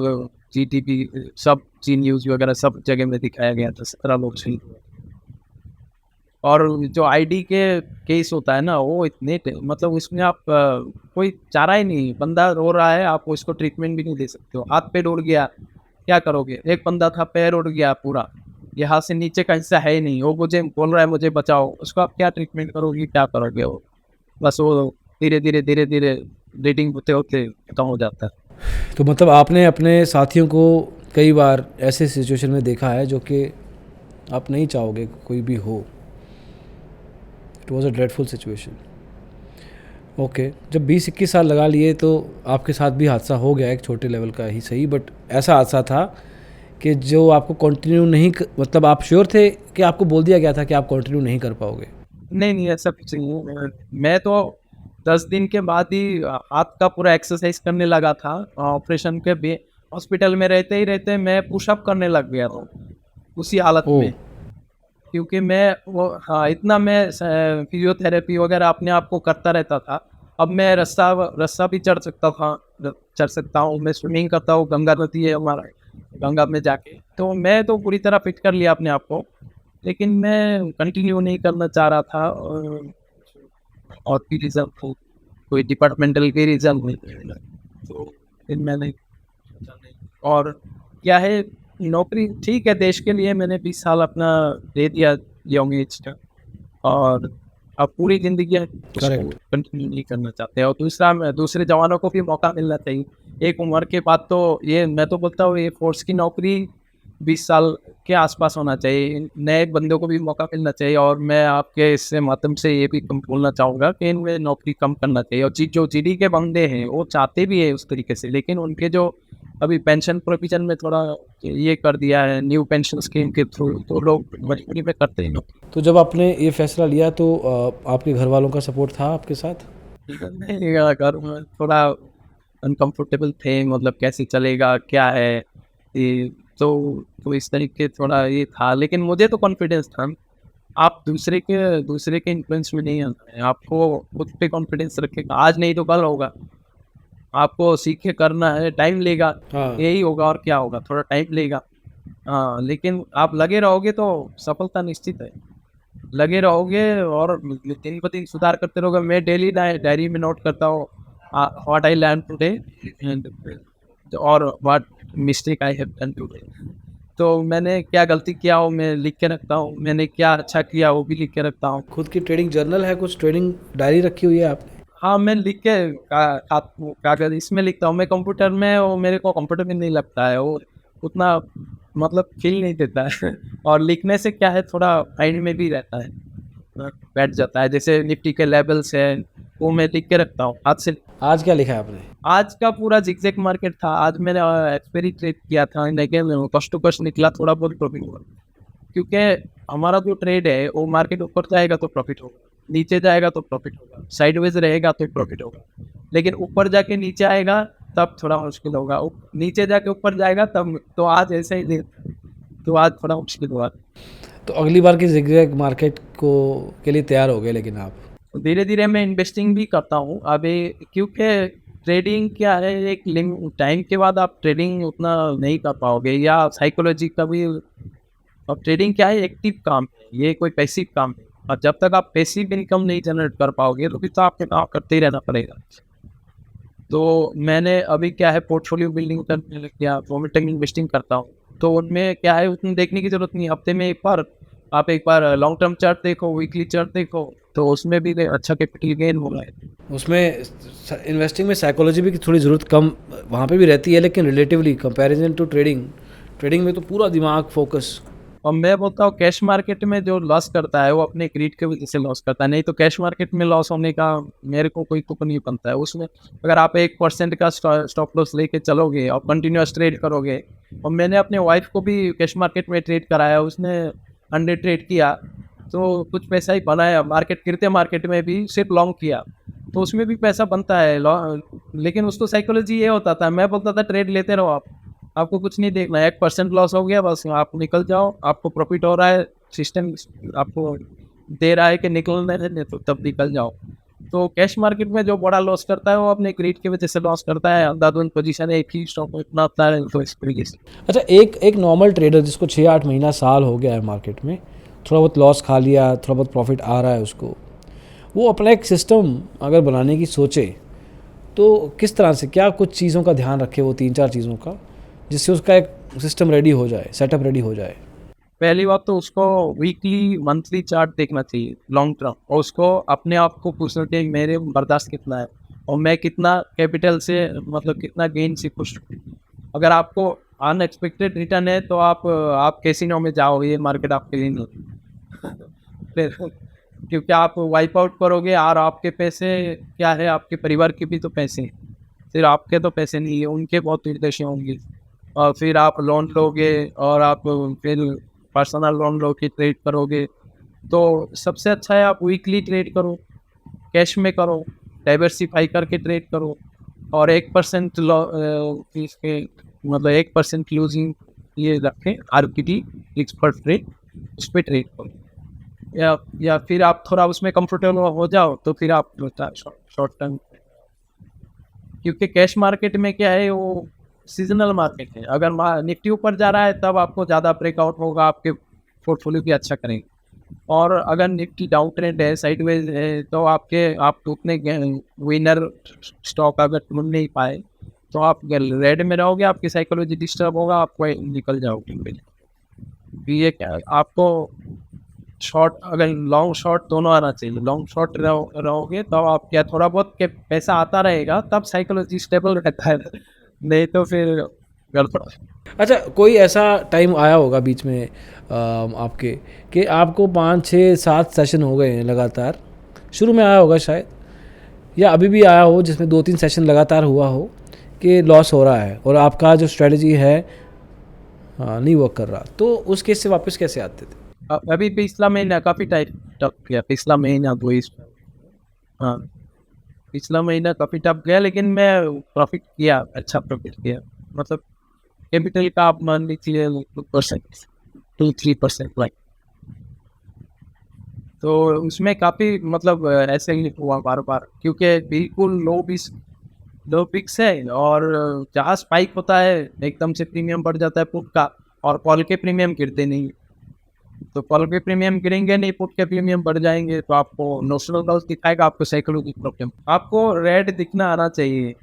जीटीपी, सब जी न्यूज़ वगैरह सब जगह में दिखाया गया था। 17 लोग शहीद हुए। और जो आईडी के केस होता है ना, वो इतने मतलब उसमें आप कोई चारा ही नहीं। बंदा रो रहा है, आप उसको ट्रीटमेंट भी नहीं दे सकते हो। हाथ पैर उड़ गया, क्या करोगे? एक बंदा था, पैर उड़ गया पूरा, ये हाथ से नीचे का हिस्सा है ही नहीं, वो मुझे बोल रहा है मुझे बचाओ, उसको आप क्या ट्रीटमेंट करोगे, क्या करोगे? वो बस वो धीरे धीरे ब्लीडिंग होते होते खत्म हो जाता है। तो मतलब आपने अपने साथियों को कई बार ऐसे सिचुएशन में देखा है जो कि आप नहीं चाहोगे कोई भी हो। It was a dreadful situation. Okay, जब 20-21 साल लगा लिए तो आपके साथ भी हादसा हो गया, एक छोटे लेवल का ही सही, बट ऐसा हादसा था कि जो आपको कंटिन्यू नहीं मतलब आप श्योर थे कि आपको बोल दिया गया था कि आप कंटिन्यू नहीं कर पाओगे? नहीं, ऐसा कुछ नहीं है। मैं तो 10 दिन के बाद ही हाथ का पूरा एक्सरसाइज करने लगा था। ऑपरेशन के भी हॉस्पिटल में रहते ही रहते मैं पुशअप करने लग गया था उसी हालत ओह। में। क्योंकि मैं वो, हाँ, इतना मैं फिजियोथेरेपी वगैरह अपने आप को करता रहता था। अब मैं रस्सा भी चढ़ सकता हूँ। मैं स्विमिंग करता हूँ, गंगा नदी है हमारा, गंगा में जाके। तो मैं तो पूरी तरह फिट कर लिया अपने आप को, लेकिन मैं कंटिन्यू नहीं करना चाह रहा था। और भी रीज़न थे, कोई डिपार्टमेंटल के रीज़न हुए, तो फिर मैंने, और क्या है, नौकरी ठीक है देश के लिए, मैंने 20 साल अपना दे दिया यंग एज का, और अब पूरी ज़िंदगी उसको करेक्ट। कंटिन्यू नहीं करना चाहते। और दूसरे जवानों को भी मौका मिलना चाहिए। एक उम्र के बाद तो ये मैं तो बोलता हूँ, ये फोर्स की नौकरी 20 साल के आसपास होना चाहिए। नए बंदों को भी मौका मिलना चाहिए। और मैं आपके इससे माध्यम से ये भी कम बोलना चाहूँगा कि इनमें नौकरी कम करना चाहिए। और जो जीडी के बंदे हैं वो चाहते भी है उस तरीके से, लेकिन उनके जो अभी पेंशन प्रोविजन में थोड़ा ये कर दिया है न्यू पेंशन स्कीम के थ्रू, तो लोग मजबूरी में करते हैं। तो जब आपने ये फैसला लिया तो आपके घर वालों का सपोर्ट था आपके साथ? नहीं, घर में थोड़ा अनकंफर्टेबल थे, मतलब कैसे चलेगा क्या है, तो इस तरीके थोड़ा ये था, लेकिन मुझे तो कॉन्फिडेंस था। आप दूसरे के इन्फ्लुएंस में नहीं आना है, आपको खुद पे कॉन्फिडेंस रखेगा, आज नहीं तो कल होगा। आपको सीख के करना है, टाइम लेगा, हाँ। यही होगा और क्या होगा, थोड़ा टाइम लेगा। हाँ, लेकिन आप लगे रहोगे तो सफलता निश्चित है। लगे रहोगे और दिन ब दिन सुधार करते रहोगे। मैं डेली डायरी में नोट करता हूँ what I learn today and और what mistake I have done today. तो मैंने क्या गलती किया वो मैं लिख के रखता हूँ, मैंने क्या अच्छा किया वो भी लिख के रखता हूँ। खुद की ट्रेडिंग जर्नल है, कुछ ट्रेडिंग डायरी रखी हुई है आपने? हाँ, मैं लिख के कागज इसमें लिखता हूँ। मैं कंप्यूटर में, वो मेरे को कंप्यूटर में नहीं लगता है वो उतना, मतलब फील नहीं देता है और लिखने से क्या है, थोड़ा माइंड में भी रहता है, बैठ जाता है। जैसे निफ्टी के लेवल्स है वो मैं लिख के रखता हूँ हाथ से। आज क्या लिखा है आपने? आज का पूरा जिगजैग मार्केट था। आज मैंने एक्सपेरी ट्रेड किया था, लेकिन कस्ट टू कस्ट निकला, थोड़ा बहुत प्रॉफिट हुआ। क्योंकि हमारा जो ट्रेड है वो मार्केट ऊपर जाएगा तो प्रॉफिट होगा, नीचे जाएगा तो प्रॉफिट होगा, साइडवेज रहेगा तो प्रॉफिट होगा। लेकिन ऊपर जाके नीचे आएगा तब थोड़ा मुश्किल होगा, नीचे जाके ऊपर जाएगा तब। तो आज ऐसे ही दिन, तो आज थोड़ा मुश्किल हुआ। तो अगली बार की ज़िगज़ैग मार्केट को के लिए तैयार हो गए लेकिन आप? धीरे धीरे मैं इन्वेस्टिंग भी करता हूँ अभी, क्योंकि ट्रेडिंग क्या है, एक टाइम के बाद आप ट्रेडिंग उतना नहीं कर पाओगे, या साइकोलॉजी का भी। और ट्रेडिंग क्या है, एक्टिव काम है, ये कोई पैसिव काम है। और जब तक आप पैसिव इनकम नहीं जनरेट कर पाओगे तो फिर तो आपके काम करते ही रहना पड़ेगा। तो मैंने अभी क्या है, पोर्टफोलियो बिल्डिंग करने लग गया, मोमेंटम इन्वेस्टिंग करता हूँ। तो उनमें क्या है, उतनी देखने की जरूरत नहीं, हफ्ते में एक बार लॉन्ग टर्म चार्ट देखो, वीकली चार्ट देखो, तो उसमें भी अच्छा कैपिटल गेन हो रहा है। उसमें इन्वेस्टिंग में साइकोलॉजी भी की थोड़ी ज़रूरत कम वहाँ पे भी रहती है, लेकिन रिलेटिवली कंपैरिजन टू ट्रेडिंग में तो पूरा दिमाग फोकस। और मैं बोलता हूँ कैश मार्केट में जो लॉस करता है वो अपने ग्रीड की वजह से लॉस करता है, नहीं तो कैश मार्केट में लॉस होने का मेरे को कोई तुक नहीं बनता है उसमें। अगर आप 1% का स्टॉप लॉस लेके चलोगे और कंटिन्यूस ट्रेड करोगे, और मैंने अपने वाइफ को भी कैश मार्केट में ट्रेड कराया, उसने 100 ट्रेड किया तो कुछ पैसा ही बनाया। मार्केट गिरते मार्केट में भी सिर्फ लॉन्ग किया तो उसमें भी पैसा बनता है। लेकिन उसको साइकोलॉजी ये होता था, मैं बोलता था ट्रेड लेते रहो आप, आपको कुछ नहीं देखना है, 1% लॉस हो गया बस आप निकल जाओ, आपको प्रॉफिट हो रहा है, सिस्टम आपको दे रहा है कि निकलने है तो तब निकल जाओ। तो कैश मार्केट में जो बड़ा लॉस करता है वो अपने ग्रीड की वजह से लॉस करता है, अंधाधुंध पोजीशन है, एक ही स्टॉक में इतना होता है, तो इस तरीके से। अच्छा, एक नॉर्मल ट्रेडर जिसको 6-8 महीना साल हो गया है मार्केट में, थोड़ा बहुत लॉस खा लिया, थोड़ा बहुत प्रॉफिट आ रहा है उसको, वो अपना एक सिस्टम अगर बनाने की सोचे तो किस तरह से, क्या कुछ चीज़ों का ध्यान रखे वो 3-4 चीज़ों का, जिससे उसका एक सिस्टम रेडी हो जाए, सेटअप रेडी हो जाए? पहली बात तो उसको वीकली मंथली चार्ट देखना चाहिए लॉन्ग टर्म, और उसको अपने आप को पूछना चाहिए मेरे बर्दाश्त कितना है और मैं कितना कैपिटल से, मतलब कितना गेन से खुश हूँ। अगर आपको अनएक्सपेक्टेड रिटर्न है तो आप कैसीनो में जाओ, ये मार्केट आपके लिए नहीं। फिर क्योंकि आप वाइप आउट करोगे और आपके पैसे क्या है, आपके परिवार के भी तो पैसे हैं, सिर्फ आपके तो पैसे नहीं है, उनके बहुत निर्देश होंगे। और फिर आप लोन लोगे और आप फिर पर्सनल लोन लो के ट्रेड करोगे। तो सबसे अच्छा है आप वीकली ट्रेड करो, कैश में करो, डाइवर्सिफाई करके ट्रेड करो, और 1% इसके मतलब 1% लूजिंग ये रखें, RPT रिस्क पर ट्रेड, उस पर ट्रेड करो। या फिर आप थोड़ा उसमें कंफर्टेबल हो जाओ तो फिर आप शॉर्ट टर्म, क्योंकि कैश मार्केट में क्या है, वो सीजनल मार्केट है। अगर निफ्टी ऊपर जा रहा है तब आपको ज़्यादा ब्रेकआउट होगा, आपके पोर्टफोलियो भी अच्छा करेंगे। और अगर निफ्टी डाउन ट्रेंड है, साइडवेज है, तो आप उतने विनर स्टॉक अगर ढूंढ नहीं पाए तो आप रेड में रहोगे, आपकी साइकोलॉजी डिस्टर्ब होगा, आप निकल जाओगे। ये क्या, आपको शॉर्ट, अगर लॉन्ग शॉर्ट दोनों आना चाहिए। लॉन्ग शॉर्ट रहोगे तो आप क्या, थोड़ा बहुत के पैसा आता रहेगा तब साइकोलॉजी स्टेबल रहता है, नहीं तो फिर गड़बड़। अच्छा, कोई ऐसा टाइम आया होगा बीच में आपके कि आपको 5-6-7 सेशन हो गए हैं लगातार, शुरू में आया होगा शायद, या अभी भी आया हो जिसमें 2-3 सेशन लगातार हुआ हो कि लॉस हो रहा है और आपका जो स्ट्रेटजी है नहीं वर्क कर रहा, तो उस केस से वापस कैसे आते थे? अभी पिछला महीना काफ़ी टफ गया, पिछला महीना हाँ, पिछला महीना काफ़ी टफ गया, लेकिन मैं प्रॉफिट किया, अच्छा प्रॉफिट किया। मतलब कैपिटल का आप मान लीजिए 2%, 2-3% लाइक। तो उसमें काफ़ी मतलब ऐसे ही हुआ बार-बार, क्योंकि बिल्कुल लो पिक्स है, और जहाँ स्पाइक होता है एकदम से प्रीमियम बढ़ जाता है पुट का, और कॉल के प्रीमियम गिरते नहीं। तो कॉल के प्रीमियम गिरेंगे नहीं, पुट के प्रीमियम बढ़ जाएँगे, तो आपको नोशनल लॉस दिखाएगा, आपको साइकोलॉजिकल प्रॉब्लम। आपको रेड दिखना आना चाहिए।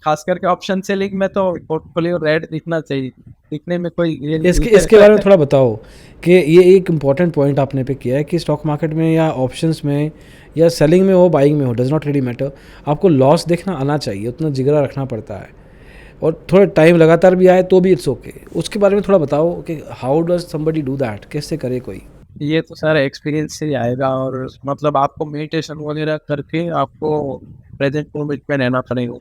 खास करके ऑप्शन सेलिंग में तो पोर्टफोलियो रेड दिखना चाहिए। दिखने में कोई ये नहीं इसके है। इसके बारे में थोड़ा बताओ कि ये एक इम्पॉर्टेंट पॉइंट आपने पे किया है कि स्टॉक मार्केट में या ऑप्शंस में या सेलिंग में हो बाइंग में हो, डज नॉट रियली मैटर, आपको लॉस देखना आना चाहिए, उतना जिगरा रखना पड़ता है, और थोड़ा टाइम लगातार भी आए तो भी इट्स ओके। उसके बारे में थोड़ा बताओ कि how does somebody do that, कैसे करे कोई। ये तो सारा एक्सपीरियंस से ही आएगा, और मतलब आपको मेडिटेशन वगैरह करके आपको प्रेजेंट मोमेंट में रहना पड़ेगा।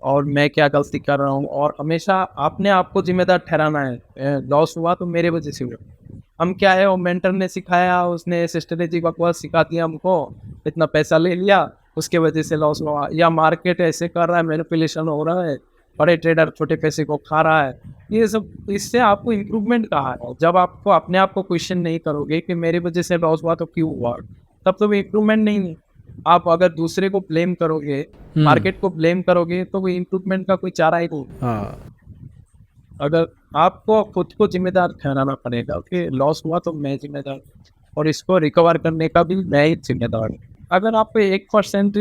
और मैं क्या गलती कर रहा हूँ, और हमेशा आपने आपको जिम्मेदार ठहराना है। लॉस हुआ तो मेरे वजह से हुआ। हम क्या है, वो मेंटर ने सिखाया, उसने स्ट्रेटेजी बकवास सिखा दिया हमको, इतना पैसा ले लिया, उसके वजह से लॉस हुआ, या मार्केट ऐसे कर रहा है, मैनिपुलेशन हो रहा है, बड़े ट्रेडर छोटे पैसे को खा रहा है। ये सब, इससे आपको इम्प्रूवमेंट कहाँ है? जब आपको अपने आप को क्वेश्चन नहीं करोगे कि मेरी वजह से लॉस हुआ तो क्यों हुआ, तब तो इम्प्रूवमेंट नहीं है। आप अगर दूसरे को ब्लेम करोगे, मार्केट को ब्लेम करोगे, तो कोई इम्प्रूवमेंट का कोई चारा ही नहीं। हाँ, अगर आपको खुद को जिम्मेदार ठहराना पड़ेगा कि लॉस हुआ तो मैं जिम्मेदार, और इसको रिकवर करने का भी मैं ही जिम्मेदार हूँ। अगर आप 1%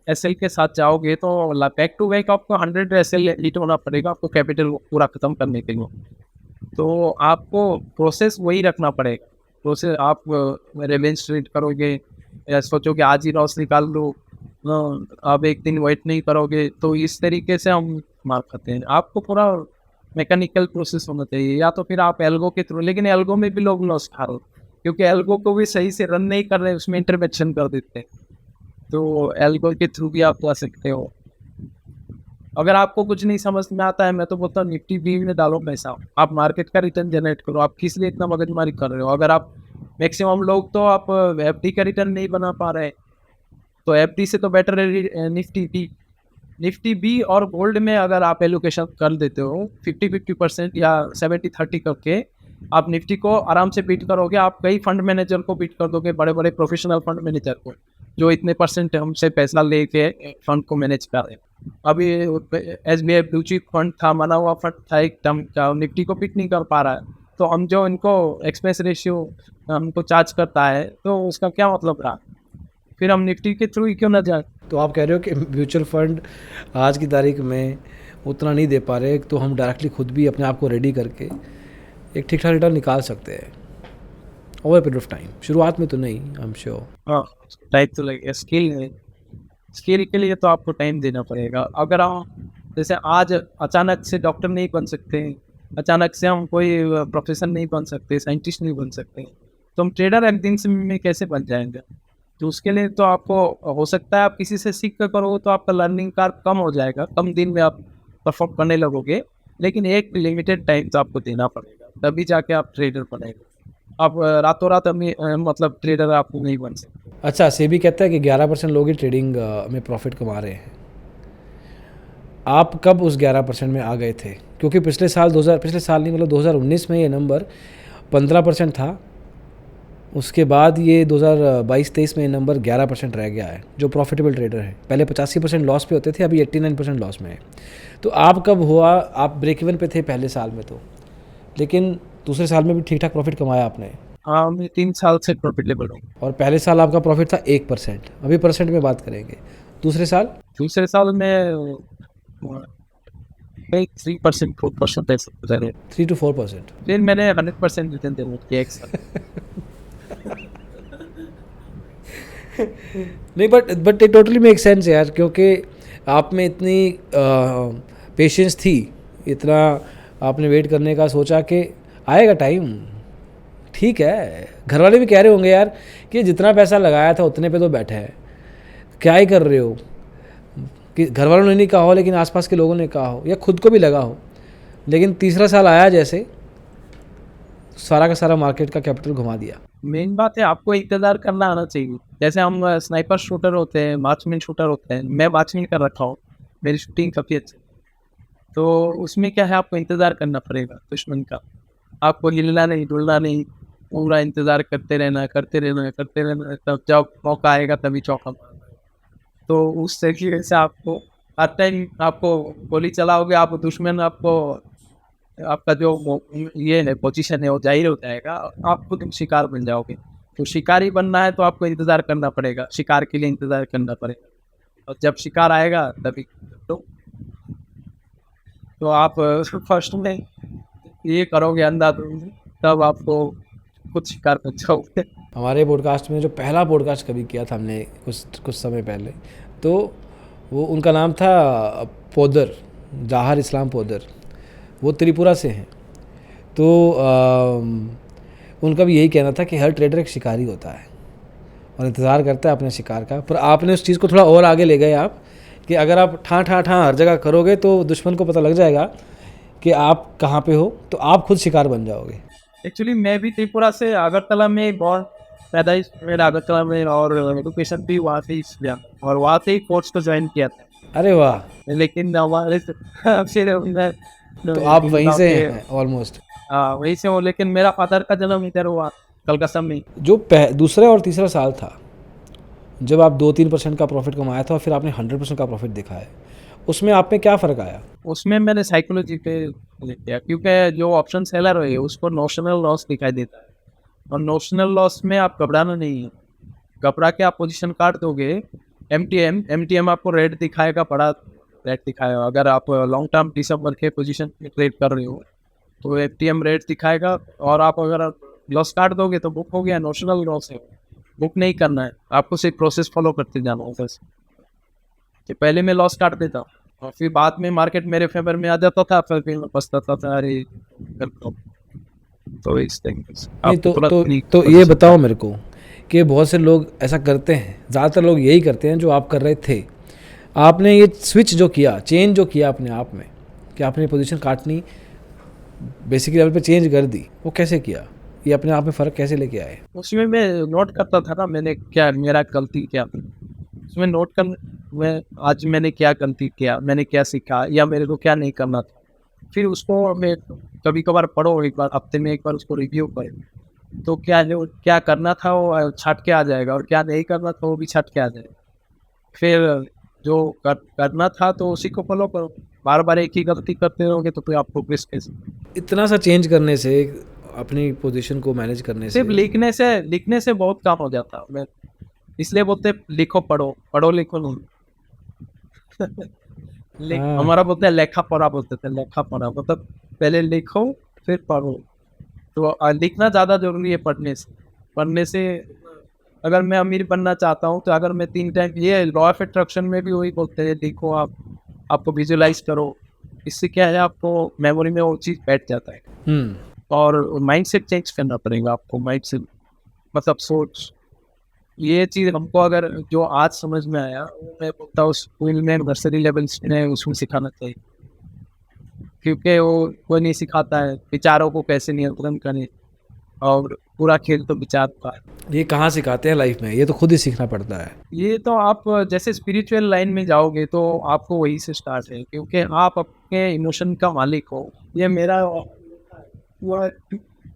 एसएल के साथ जाओगे तो बैक टू बैक आपको 100 एसएल हिट होना पड़ेगा, आपको कैपिटल पूरा खत्म करने के लिए। तो आपको प्रोसेस वही रखना पड़ेगा। प्रोसेस आप रिवेंज ट्रेड करोगे, या सोचोगे आज ही लॉस निकाल लो, आप एक दिन वेट नहीं करोगे, तो इस तरीके से हम मार खाते हैं। आपको पूरा मैकेनिकल प्रोसेस होना चाहिए, या तो फिर आप एल्गो के थ्रू, लेकिन एल्गो में भी लोग लॉस खा रहे हो, क्योंकि एल्गो को भी सही से रन नहीं कर रहे, उसमें इंटरवेंशन कर देते हैं। तो एल्गो के थ्रू भी आप जा सकते हो। अगर आपको कुछ नहीं समझ में आता है, मैं तो बोलता हूँ निफ्टी बी में डालो पैसा, आप मार्केट का रिटर्न जनरेट करो। आप किस लिए इतना मगजमारी कर रहे हो? अगर आप, मैक्सिमम लोग तो आप एफडी का रिटर्न नहीं बना पा रहे, तो एफडी से तो बेटर है निफ्टी बी और गोल्ड में अगर आप एलोकेशन कर देते हो 50-50% या 70-30 करके, आप निफ्टी को आराम से बीट करोगे। आप कई फंड मैनेजर को बीट कर दोगे, बड़े बड़े प्रोफेशनल फंड मैनेजर को, जो इतने परसेंट हमसे पैसा लेके फंड को मैनेज कर रहे हैं। अभी एसबीआई ब्लू चिप फंड था, माना हुआ फंड था एक टर्म का, निफ्टी को बीट नहीं कर पा रहा है। तो हम जो इनको एक्सपेंस रेशियो हमको चार्ज करता है, तो उसका क्या मतलब रहा? फिर हम निफ्टी के थ्रू ही क्यों ना जाए? तो आप कह रहे हो कि म्यूचुअल फंड आज की तारीख में उतना नहीं दे पा रहे, तो हम डायरेक्टली खुद भी अपने आप को रेडी करके एक ठीक ठाक रिटर्न निकाल सकते हैं ओवर पीरियड ऑफ टाइम। शुरुआत में तो नहीं, आई एम श्योर। हाँ, टाइप तो लगे स्किल है। स्किल के लिए तो आपको टाइम देना पड़ेगा। अगर हम जैसे आज अचानक से डॉक्टर नहीं बन सकते, अचानक से हम कोई प्रोफेशन नहीं बन सकते, साइंटिस्ट नहीं बन सकते, तो हम ट्रेडर एक दिन से में कैसे बन जाएंगे? तो उसके लिए तो आपको, हो सकता है आप किसी से सीख कर करोगे तो आपका लर्निंग कर्व कम हो जाएगा, कम दिन में आप परफॉर्म करने लगोगे, लेकिन एक लिमिटेड टाइम तो आपको देना पड़ेगा, तभी जाके आप ट्रेडर बनेंगे। आप रातों रात मतलब ट्रेडर आप नहीं बन सकते। अच्छा, सेबी कहता है कि 11% लोग ही ट्रेडिंग में प्रॉफिट कमा रहे हैं। आप कब उस 11% में आ गए थे? क्योंकि पिछले साल पिछले साल नहीं, मतलब 2019 में ये नंबर 15% था। उसके बाद ये 2022-23 में ये नंबर 11% रह गया है जो प्रॉफिटेबल ट्रेडर है। पहले 85% लॉस पे होते थे, अभी 89% लॉस में है। तो आप कब हुआ? आप ब्रेक इवन पे थे पहले साल में तो, लेकिन दूसरे साल में भी ठीक ठाक प्रॉफिट कमाया आपने। हाँ, मैं 3 साल से प्रॉफिटेबल हूँ। और पहले साल आपका प्रॉफिट था 1%, अभी परसेंट में बात करेंगे। दूसरे साल दूसरे साल में 3% 4% ऐसे गुजरे रहे। 3 to 4%। फिर मैंने 100% रिटर्न देना किया एक साल। नहीं, but it totally make sense यार, क्योंकि आप में इतनी पेशेंस थी, इतना आपने वेट करने का सोचा कि आएगा टाइम। ठीक है, घर वाले भी कह रहे होंगे यार कि जितना पैसा लगाया था उतने पे तो बैठे हैं, क्या ही कर रहे हो, कि घर वालों ने नहीं कहा हो लेकिन आसपास के लोगों ने कहा हो या खुद को भी लगा हो। लेकिन तीसरा साल आया जैसे, सारा का सारा मार्केट का कैपिटल घुमा दिया। मेन बात है आपको इंतजार करना आना चाहिए। जैसे हम स्नाइपर शूटर होते हैं, मार्क्समैन शूटर होते हैं, मैं मार्क्समैन कर रखा हूँ, मेरी शूटिंग काफ़ी अच्छी। तो उसमें क्या है, आपको इंतज़ार करना पड़ेगा दुश्मन का। आपको हिलना नहीं, डुलना नहीं, पूरा इंतज़ार करते रहना है, करते रहना है, करते रहना है, तब जब मौका आएगा तभी चौका मारना है। तो उस तरीके से आपको हर टाइम आपको गोली चलाओगे, आप दुश्मन आपको आपका जो ये है पोजीशन है वो ज़ाहिर हो जाएगा, आप खुद शिकार बन जाओगे। तो शिकारी बनना है तो आपको इंतज़ार करना पड़ेगा, शिकार के लिए इंतज़ार करना पड़ेगा, और जब शिकार आएगा तभी तो आप फर्स्ट में ये करोगे अंधाधुंध, तब आपको खुद शिकार बन जाओगे। हमारे पॉडकास्ट में जो पहला पॉडकास्ट कभी किया था हमने कुछ समय पहले, तो वो उनका नाम था पोदर, जहार इस्लाम पोदर। वो त्रिपुरा से हैं। तो उनका भी यही कहना था कि हर ट्रेडर एक शिकारी होता है और इंतज़ार करता है अपने शिकार का। पर आपने उस चीज़ को थोड़ा और आगे ले गए आप, कि अगर आप ठाँ हर जगह करोगे तो दुश्मन को पता लग जाएगा कि आप कहाँ पे हो, तो आप खुद शिकार बन जाओगे। एक्चुअली मैं भी त्रिपुरा से अगरतला में बहुत पैदाइश मेरा अगरतला में, और एजुकेशन भी वहाँ से ही किया, और वहाँ से ही कोर्स को ज्वाइन किया था। अरे वाह, लेकिन हमारे फिर मैं तो आप वहीं से हैं ऑलमोस्ट। हाँ वहीं से हूँ, लेकिन मेरा फादर का जन्म इधर हुआ कलकत्ता में। जो दूसरा और तीसरा साल था जब आप 2-3% का प्रॉफिट कमाया था और फिर आपने 100% का प्रॉफिट दिखा है, उसमें आप में क्या फ़र्क आया? उसमें मैंने साइकोलॉजी पे किया, क्योंकि जो ऑप्शन सेलर है उसको नोशनल लॉस दिखाई देता है, और नोशनल लॉस में आप घबराना नहीं है। घबरा के आप पोजीशन काट दोगे, एमटीएम आपको रेट दिखाएगा, बड़ा रेट दिखाएगा। अगर आप लॉन्ग टर्म दिसंबर के पोजीशन में ट्रेड कर रहे हो तो एमटीएम रेट दिखाएगा, और आप अगर लॉस काट दोगे तो बुक हो गया, नोशनल लॉस है, बुक नहीं करना है, आपको सिर्फ प्रोसेस फॉलो करते जाना है बस। कि पहले मैं लॉस काट देता और फिर बाद में मार्केट मेरे फेवर में आ जाता था, फिर मैं पछताता था, अरे करता हूँ। तो इस तरीके से नहीं तो ये बताओ मेरे को कि बहुत से लोग ऐसा करते हैं, ज़्यादातर लोग यही करते हैं जो आप कर रहे थे। आपने ये स्विच जो किया, चेंज जो किया अपने आप में, कि आपने पोजीशन काटनी बेसिक लेवल पे चेंज कर दी, वो कैसे किया? ये अपने आप में फ़र्क कैसे लेके आए? उसमें मैं नोट करता था ना, मैंने क्या, मेरा गलती क्या थी उसमें नोट कर, मैं आज मैंने क्या गलती किया, मैंने क्या सीखा, या मेरे को क्या नहीं करना था। फिर उसको मैं कभी कभार पढ़ो, एक बार हफ्ते में एक बार उसको रिव्यू करें, तो क्या जो क्या करना था वो छट के आ जाएगा, और क्या नहीं करना था वो भी छट के आ जाएगा। फिर जो करना था तो उसी को फॉलो करो। बार बार एक ही गलती करते रहोगे तो फिर आप प्रोग्रेस कैसे? इतना सा चेंज करने से, अपनी पोजीशन को मैनेज करने से, सिर्फ लिखने से बहुत काम हो जाता। मैं इसलिए बोलते लिखो, पढ़ो लिखो नहीं। हाँ। हमारा बोलते हैं लेखा पढ़ा, बोलते थे लेखा पढ़ा, मतलब पहले लिखो फिर पढ़ो। तो लिखना ज़्यादा जरूरी है पढ़ने से अगर मैं अमीर बनना चाहता हूँ तो अगर मैं 3 टाइम, ये लॉ ऑफ अट्रैक्शन में भी वही बोलते हैं, लिखो, आपको विजुअलाइज करो। इससे क्या है, आपको मेमोरी में वो चीज़ बैठ जाता है। और माइंडसेट चेंज करना पड़ेगा आपको, माइंडसेट मतलब सोच। ये चीज़ हमको अगर जो आज समझ में आया, वो मैं बोलता हूँ स्कूल में नर्सरी लेवल में उसमें सिखाना चाहिए, क्योंकि वो कोई नहीं सिखाता है विचारों को कैसे नियंत्रण करें, और पूरा खेल तो विचार का है। ये कहाँ सिखाते हैं लाइफ में? ये तो खुद ही सीखना पड़ता है। ये तो आप जैसे स्पिरिचुअल लाइन में जाओगे तो आपको वही से स्टार्ट है, क्योंकि आप अपने इमोशन का मालिक हो। ये मेरा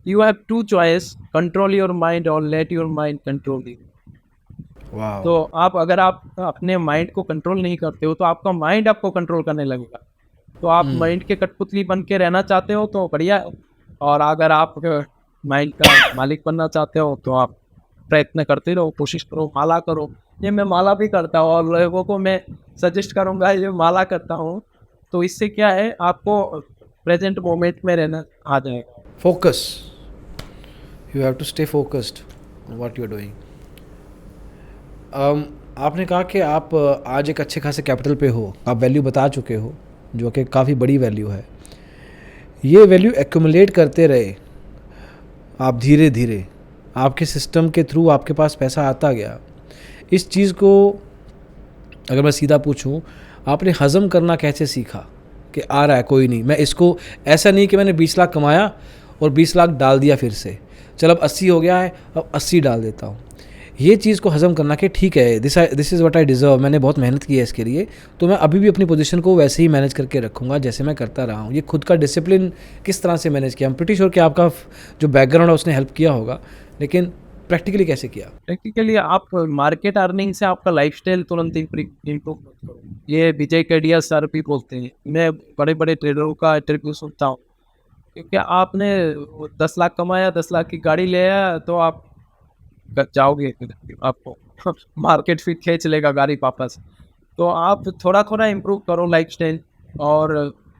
you have 2 choice, control your mind और let your mind control you. वाह। तो आप अपने माइंड को कंट्रोल नहीं करते हो तो आपका माइंड आपको कंट्रोल करने लगेगा। तो आप माइंड के कठपुतली बन के रहना चाहते हो तो बढ़िया है, और अगर आप माइंड का मालिक बनना चाहते हो तो आप प्रयत्न करते रहो, कोशिश करो, माला करो। ये मैं माला भी करता हूँ और लोगों को मैं सजेस्ट करूँगा, ये माला करता हूँ। तो इससे क्या है, आपको प्रेजेंट मोमेंट में रहना आ जाएगा। Focus, you have to stay focused on what you are doing. आपने कहा कि आप आज एक अच्छे खासे कैपिटल पे हो, आप वैल्यू बता चुके हो, जो कि काफ़ी बड़ी वैल्यू है। ये वैल्यू एक्यूमुलेट करते रहे आप, धीरे धीरे आपके सिस्टम के थ्रू आपके पास पैसा आता गया। इस चीज़ को अगर मैं सीधा पूछूं, आपने हज़म करना कैसे सीखा कि आ रहा है कोई नहीं, मैं इसको, ऐसा नहीं कि मैंने 20 लाख कमाया और 20 लाख डाल दिया फिर से, चल अब 80 हो गया है अब 80 डाल देता हूँ। ये चीज़ को हज़म करना कि ठीक है, this is what I deserve, मैंने बहुत मेहनत की है इसके लिए, तो मैं अभी भी अपनी पोजीशन को वैसे ही मैनेज करके रखूँगा जैसे मैं करता रहा हूँ। ये खुद का डिसिप्लिन किस तरह से मैनेज किया? आई एम प्रीटी श्योर कि आपका जो बैकग्राउंड है उसने हेल्प किया होगा, लेकिन प्रैक्टिकली कैसे किया? टेक्निकली आप मार्केट अर्निंग से आपका लाइफस्टाइल तुरंत इम्प्रूव मत करो। ये विजय केडिया सर भी बोलते हैं। मैं बड़े बड़े ट्रेडरों का इंटरव्यू सुनता हूँ, क्योंकि आपने 10 लाख कमाया, 10 लाख की गाड़ी ले आया, तो आप जाओगे, आपको मार्केट फिर खींच लेगा गाड़ी वापस। तो आप थोड़ा थोड़ा इम्प्रूव करो लाइफस्टाइल, और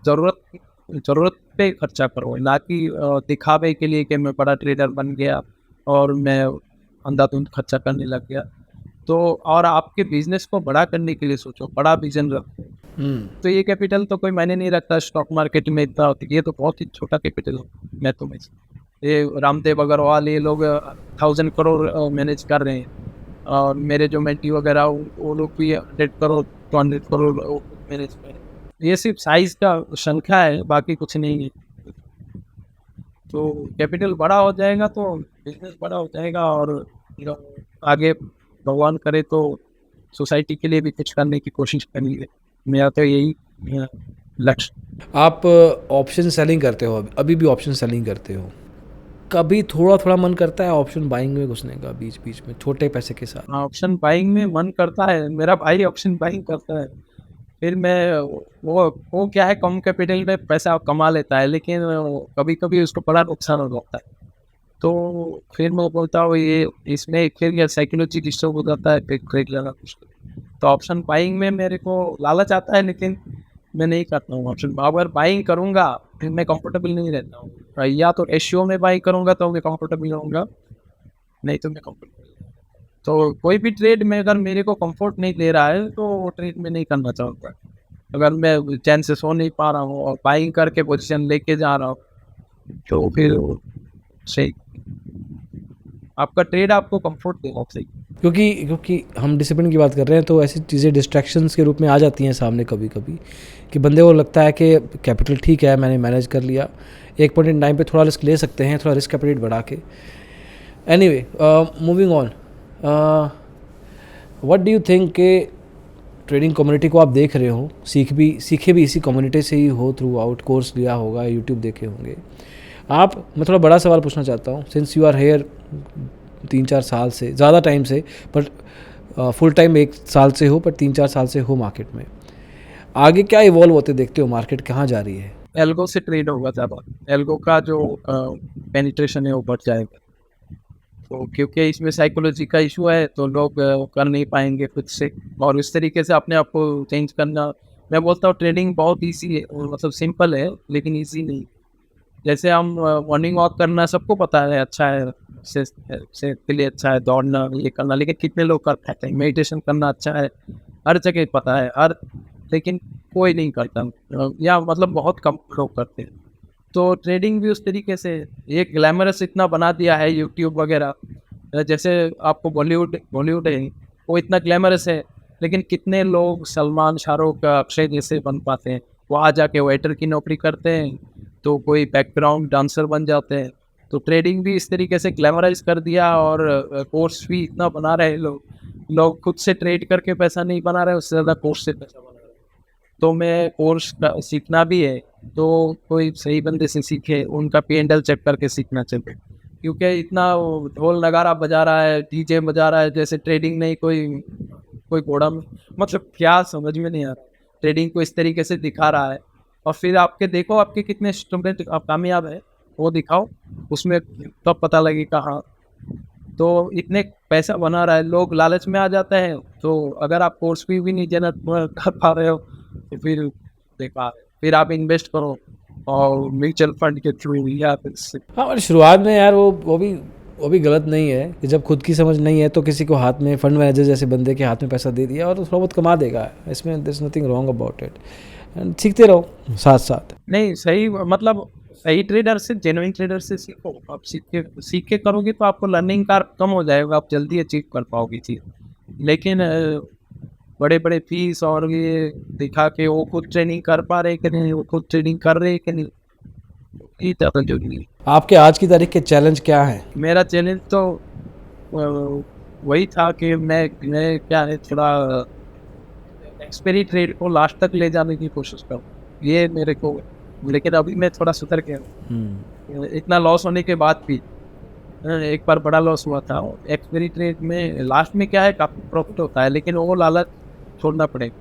ज़रूरत ज़रूरत पे खर्चा करो, ना कि दिखावे के लिए कि मैं बड़ा ट्रेडर बन गया और मैं अंधाधुंध खर्चा करने लग गया। तो और आपके बिजनेस को बड़ा करने के लिए सोचो, बड़ा विजन रखो। तो ये कैपिटल तो कोई मायने नहीं रखता स्टॉक मार्केट में इतना होती है, ये तो बहुत ही छोटा कैपिटल है। मैं तो ये रामदेव अग्रवाल, ये लोग 1000 करोड़ मैनेज कर रहे हैं, और मेरे जो मेंटी वगैरह वो लोग भी 100 करोड़ 200 करोड़ मैनेज कर रहे हैं। ये सिर्फ साइज का संख्या है, बाकी कुछ नहीं है। तो कैपिटल बड़ा हो जाएगा तो बिजनेस बड़ा हो जाएगा, और आगे भगवान करे तो सोसाइटी के लिए भी कुछ करने की कोशिश करेंगे। मेरा तो यही लक्ष्य। आप ऑप्शन सेलिंग करते हो, अभी भी ऑप्शन सेलिंग करते हो, कभी थोड़ा थोड़ा मन करता है ऑप्शन बाइंग में घुसने का बीच बीच में छोटे पैसे के साथ? ऑप्शन बाइंग में मन करता है, मेरा भाई ऑप्शन बाइंग करता है। फिर मैं वो क्या है, कम कैपिटल में पैसा कमा लेता है, लेकिन कभी कभी उसको बड़ा नुकसान हो जाता है। तो फिर मैं बोलता हूँ ये इसमें फिर ये साइकोलॉजी डिस्टर्ब हो जाता है, फिर खरीद लेना कुछ। तो ऑप्शन बाइंग में मेरे को लालच आता है, लेकिन मैं नहीं करता हूँ ऑप्शन। अगर बाइंग करूँगा फिर मैं कंफर्टेबल नहीं रहता हूँ, या तो एशियो में बाइंग करूँगा तो मैं कंफर्टेबल रहूँगा, नहीं तो मैं कंफर्टेबल। तो कोई भी ट्रेड में अगर मेरे को कंफर्ट नहीं दे रहा है तो वो ट्रेड में नहीं करना चाहूँगा। अगर मैं चैन से सो नहीं पा रहा हूँ और बाइंग करके पोजीशन लेके जा रहा हूँ, तो फिर सही, आपका ट्रेड आपको कंफर्ट देगा सही। क्योंकि हम डिसिप्लिन की बात कर रहे हैं, तो ऐसी चीज़ें डिस्ट्रैक्शंस के रूप में आ जाती हैं सामने कभी कभी, कि बंदे को लगता है कि कैपिटल ठीक है, मैंने मैनेज कर लिया, एक पॉइंट इन टाइम पे थोड़ा रिस्क ले सकते हैं, थोड़ा रिस्क कैपिटल बढ़ा के। Anyway, moving on, what do you think के ट्रेडिंग कम्युनिटी को आप देख रहे हो, सीखे भी इसी कम्युनिटी से ही हो, थ्रू आउट कोर्स लिया होगा, यूट्यूब देखे होंगे आप। मैं थोड़ा बड़ा सवाल पूछना चाहता हूँ, सिंस यू आर हेयर 3-4 साल से, ज़्यादा टाइम से, बट फुल टाइम 1 साल से हो, पर 3-4 साल से हो मार्केट में, आगे क्या इवॉल्व होते देखते हो, मार्केट कहाँ जा रही है? एल्गो से ट्रेड होगा ज़्यादा, एल्गो का जो पेनिट्रेशन है वो बढ़ जाएगा। तो क्योंकि इसमें साइकोलॉजी का इशू है, तो लोग कर नहीं पाएंगे खुद से, और इस तरीके से अपने आप को चेंज करना। मैं बोलता हूँ ट्रेडिंग बहुत ईजी है, मतलब सिंपल है, लेकिन ईजी नहीं। जैसे हम मॉर्निंग वॉक करना सबको पता है अच्छा है, सेहत के लिए अच्छा है दौड़ना, ये करना, लेकिन कितने लोग कर पाते हैं? मेडिटेशन करना अच्छा है, हर जगह पता है, लेकिन कोई नहीं करता, या मतलब बहुत कम लोग करते हैं। तो ट्रेडिंग भी उस तरीके से ये ग्लैमरस इतना बना दिया है यूट्यूब वगैरह। जैसे आपको बॉलीवुड है, वो इतना ग्लैमरस है, लेकिन कितने लोग सलमान, शाहरुख, अक्षय जैसे बन पाते हैं? वो आ जाके वेटर की नौकरी करते हैं, तो कोई बैकग्राउंड डांसर बन जाते हैं। तो ट्रेडिंग भी इस तरीके से ग्लैमराइज कर दिया, और कोर्स भी इतना बना रहे लोग खुद से ट्रेड करके पैसा नहीं बना रहे, उससे ज़्यादा कोर्स से पैसा बना रहे। तो मैं कोर्स सीखना भी है, तो कोई सही बंदे से सीखे, उनका P&L चेक करके सीखना चाहिए। क्योंकि इतना वो ढोल नगारा बजा रहा है, डीजे बजा रहा है, जैसे ट्रेडिंग नहीं, कोई घोड़ा में, मतलब क्या समझ में नहीं आ रहा। ट्रेडिंग को इस तरीके से दिखा रहा है, और फिर आपके देखो आपके कितने स्टूडेंट आप कामयाब है, वो दिखाओ, उसमें तब पता लगेगा। हाँ, तो इतने पैसा बना रहा है, लोग लालच में आ जाते हैं। तो अगर आप कोर्स फी भी नहीं जनरेट कर पा रहे हो, तो फिर बेकार है। फिर आप इन्वेस्ट करो और म्यूचुअल फंड के थ्रू, या फिर हाँ, और शुरुआत में यार वो भी गलत नहीं है कि जब खुद की समझ नहीं है तो किसी को हाथ में, फंड मैनेजर जैसे बंदे के हाथ में पैसा दे दिया और थोड़ा बहुत कमा देगा, इसमें there is nothing wrong about it, and सीखते रहो साथ साथ। नहीं, सही मतलब सही ट्रेडर से, जेन्युइन ट्रेडर से सीखो। आप सीख के करोगे तो आपको लर्निंग का कम हो जाएगा, आप जल्दी अचीव कर पाओगे चीज़। लेकिन बड़े बड़े फीस और ये दिखा के वो खुद ट्रेनिंग कर पा रहे कि नहीं, वो खुद ट्रेनिंग कर रहे कि नहीं, ये जरूरी है। आपके आज की तारीख के चैलेंज क्या हैं? मेरा चैलेंज तो वही था कि मैं क्या है थोड़ा एक्सपायरी ट्रेड को लास्ट तक ले जाने की कोशिश करूँ, ये मेरे को। लेकिन अभी मैं थोड़ा सुधर गया हूँ। इतना लॉस होने के बाद भी एक बार बड़ा लॉस हुआ था एक्सपायरी ट्रेड में। लास्ट में क्या है, काफ़ी प्रॉफिट होता है, लेकिन वो लालच छोड़ना पड़ेगा।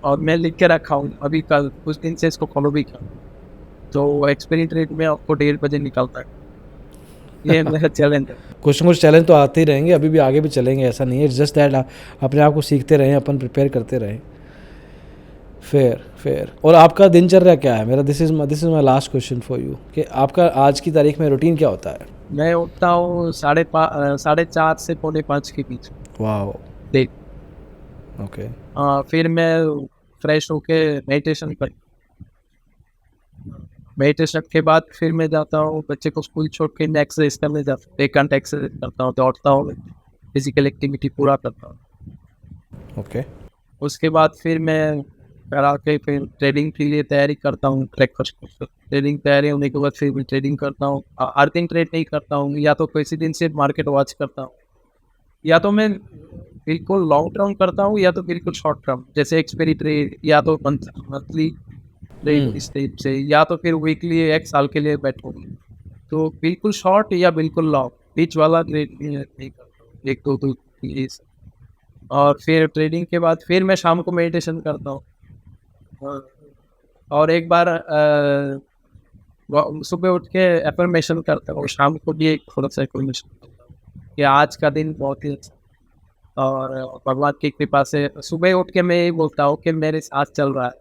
और मैं लिख के रखा हूँ, अभी कल कुछ दिन से इसको फॉलो भी किया। तो एक्सपायरी ट्रेड में आपको 1:30 बजे निकलता है, ये मेरा चैलेंज है। कुछ ना कुछ चैलेंज तो आते ही रहेंगे, अभी भी आगे भी चलेंगे, ऐसा नहीं है। जस्ट दैट अपने आप को सीखते रहें, अपन प्रिपेयर करते रहें। फेयर। और आपका दिनचर्या क्या है? मेरा this is my last question for you, कि आपका आज की तारीख में रूटीन क्या होता है? मैं उठता हूँ 4:30 से 4:45 के बीच। वाह। देख, ओके। फिर मैं फ्रेश होके मेडिटेशन के बाद फिर मैं जाता हूँ बच्चे को स्कूल छोड़ के, मैं एक्सरसाइज करने जाता हूँ, 1 घंटा एक्सरसाइज करता हूँ, दौड़ता हूँ, फिजिकल एक्टिविटी पूरा करता हूँ। ओके। उसके बाद फिर मैं घर आके फिर ट्रेडिंग के लिए तैयारी करता हूँ। ब्रेकफास्ट ट्रेडिंग तैयारी होने के बाद फिर मैं ट्रेडिंग करता हूँ। हर दिन ट्रेड नहीं करता हूँ, या तो किसी दिन से मार्केट वॉच करता हूँ, या तो मैं बिल्कुल लॉन्ग टर्म करता हूँ, या तो बिल्कुल शॉर्ट टर्म, जैसे एक्सपायरी ट्रेड, या तो मंथली ट्रेड इस टाइप से, या तो फिर वीकली 1 साल के लिए बैठूंगी। तो बिल्कुल शॉर्ट या बिल्कुल लॉन्ग, बीच वाला ट्रेड नहीं करता हूँ, 1 2 2 ये सब। और फिर ट्रेडिंग के बाद फिर मैं शाम को मेडिटेशन करता हूँ। हाँ, और एक बार सुबह उठ के एफर्मेशन करता हूँ, शाम को भी एक थोड़ा सा एफर्मेशन करता हूँ कि आज का दिन बहुत ही अच्छा। और भगवान की कृपा से सुबह उठ के मैं यही बोलता हूँ कि मेरे साथ चल रहा है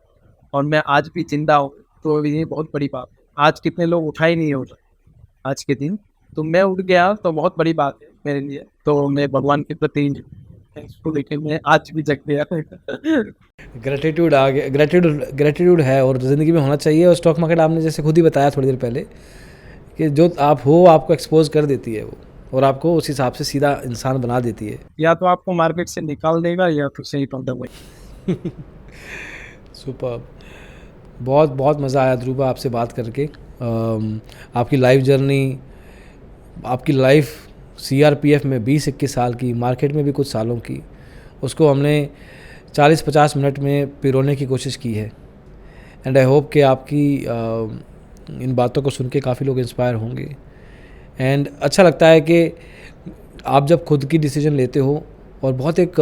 और मैं आज भी जिंदा हूँ, तो ये बहुत बड़ी बात है। आज कितने लोग उठा ही नहीं होता आज के दिन, तो मैं उठ गया तो बहुत बड़ी बात है मेरे लिए। तो मैं भगवान के प्रति थैंक्सफुल लेके मैं आज भी जग गया। ग्रेटिट्यूड आ गया, ग्रेटिट्यूड है और ज़िंदगी में होना चाहिए। और स्टॉक मार्केट आपने जैसे खुद ही बताया थोड़ी देर पहले कि जो आप हो आपको एक्सपोज कर देती है वो, और आपको उस हिसाब से सीधा इंसान बना देती है। या तो आपको मार्केट से निकाल देगा, या तो सही पंद्रह वही। सुपर। बहुत बहुत मज़ा आया ध्रुवा आपसे बात करके। आपकी लाइफ जर्नी, आपकी लाइफ CRPF में 20-21 साल की, मार्केट में भी कुछ सालों की, उसको हमने 40-50 मिनट में पिरोने की कोशिश की है। एंड आई होप कि आपकी इन बातों को सुन के काफ़ी लोग इंस्पायर होंगे। एंड अच्छा लगता है कि आप जब खुद की डिसीजन लेते हो और बहुत एक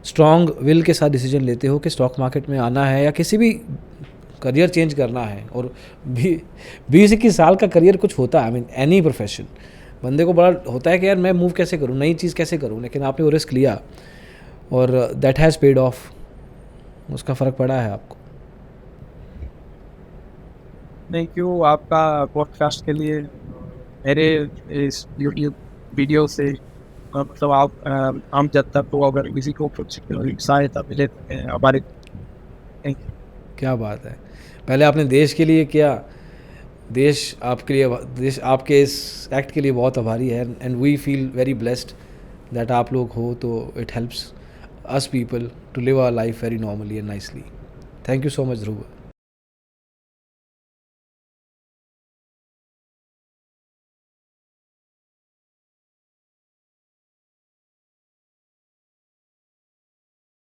स्ट्रॉन्ग विल के साथ डिसीजन लेते हो कि स्टॉक मार्केट में आना है या किसी भी करियर चेंज करना है। और 20-21 साल का करियर कुछ होता है, आई मीन एनी प्रोफेशन, बंदे को बड़ा होता है कि यार मैं मूव कैसे करूँ, नई चीज़ कैसे करूँ, लेकिन आपने वो रिस्क लिया और दैट हैज़ पेड ऑफ, उसका फ़र्क पड़ा है आपको। थैंक यू आपका पॉडकास्ट के लिए। मेरे इस यूट्यूब वीडियो से मतलब आप आम जनता को अगर किसी को कुछ सहायता मिले तो हमारे थैंक यू। क्या बात है। पहले आपने देश के लिए किया, देश आपके इस एक्ट के लिए बहुत आभारी है। And we feel very blessed that आप लोग हो, तो it helps us people to live our life very normally and nicely. Thank you so much Dhruv.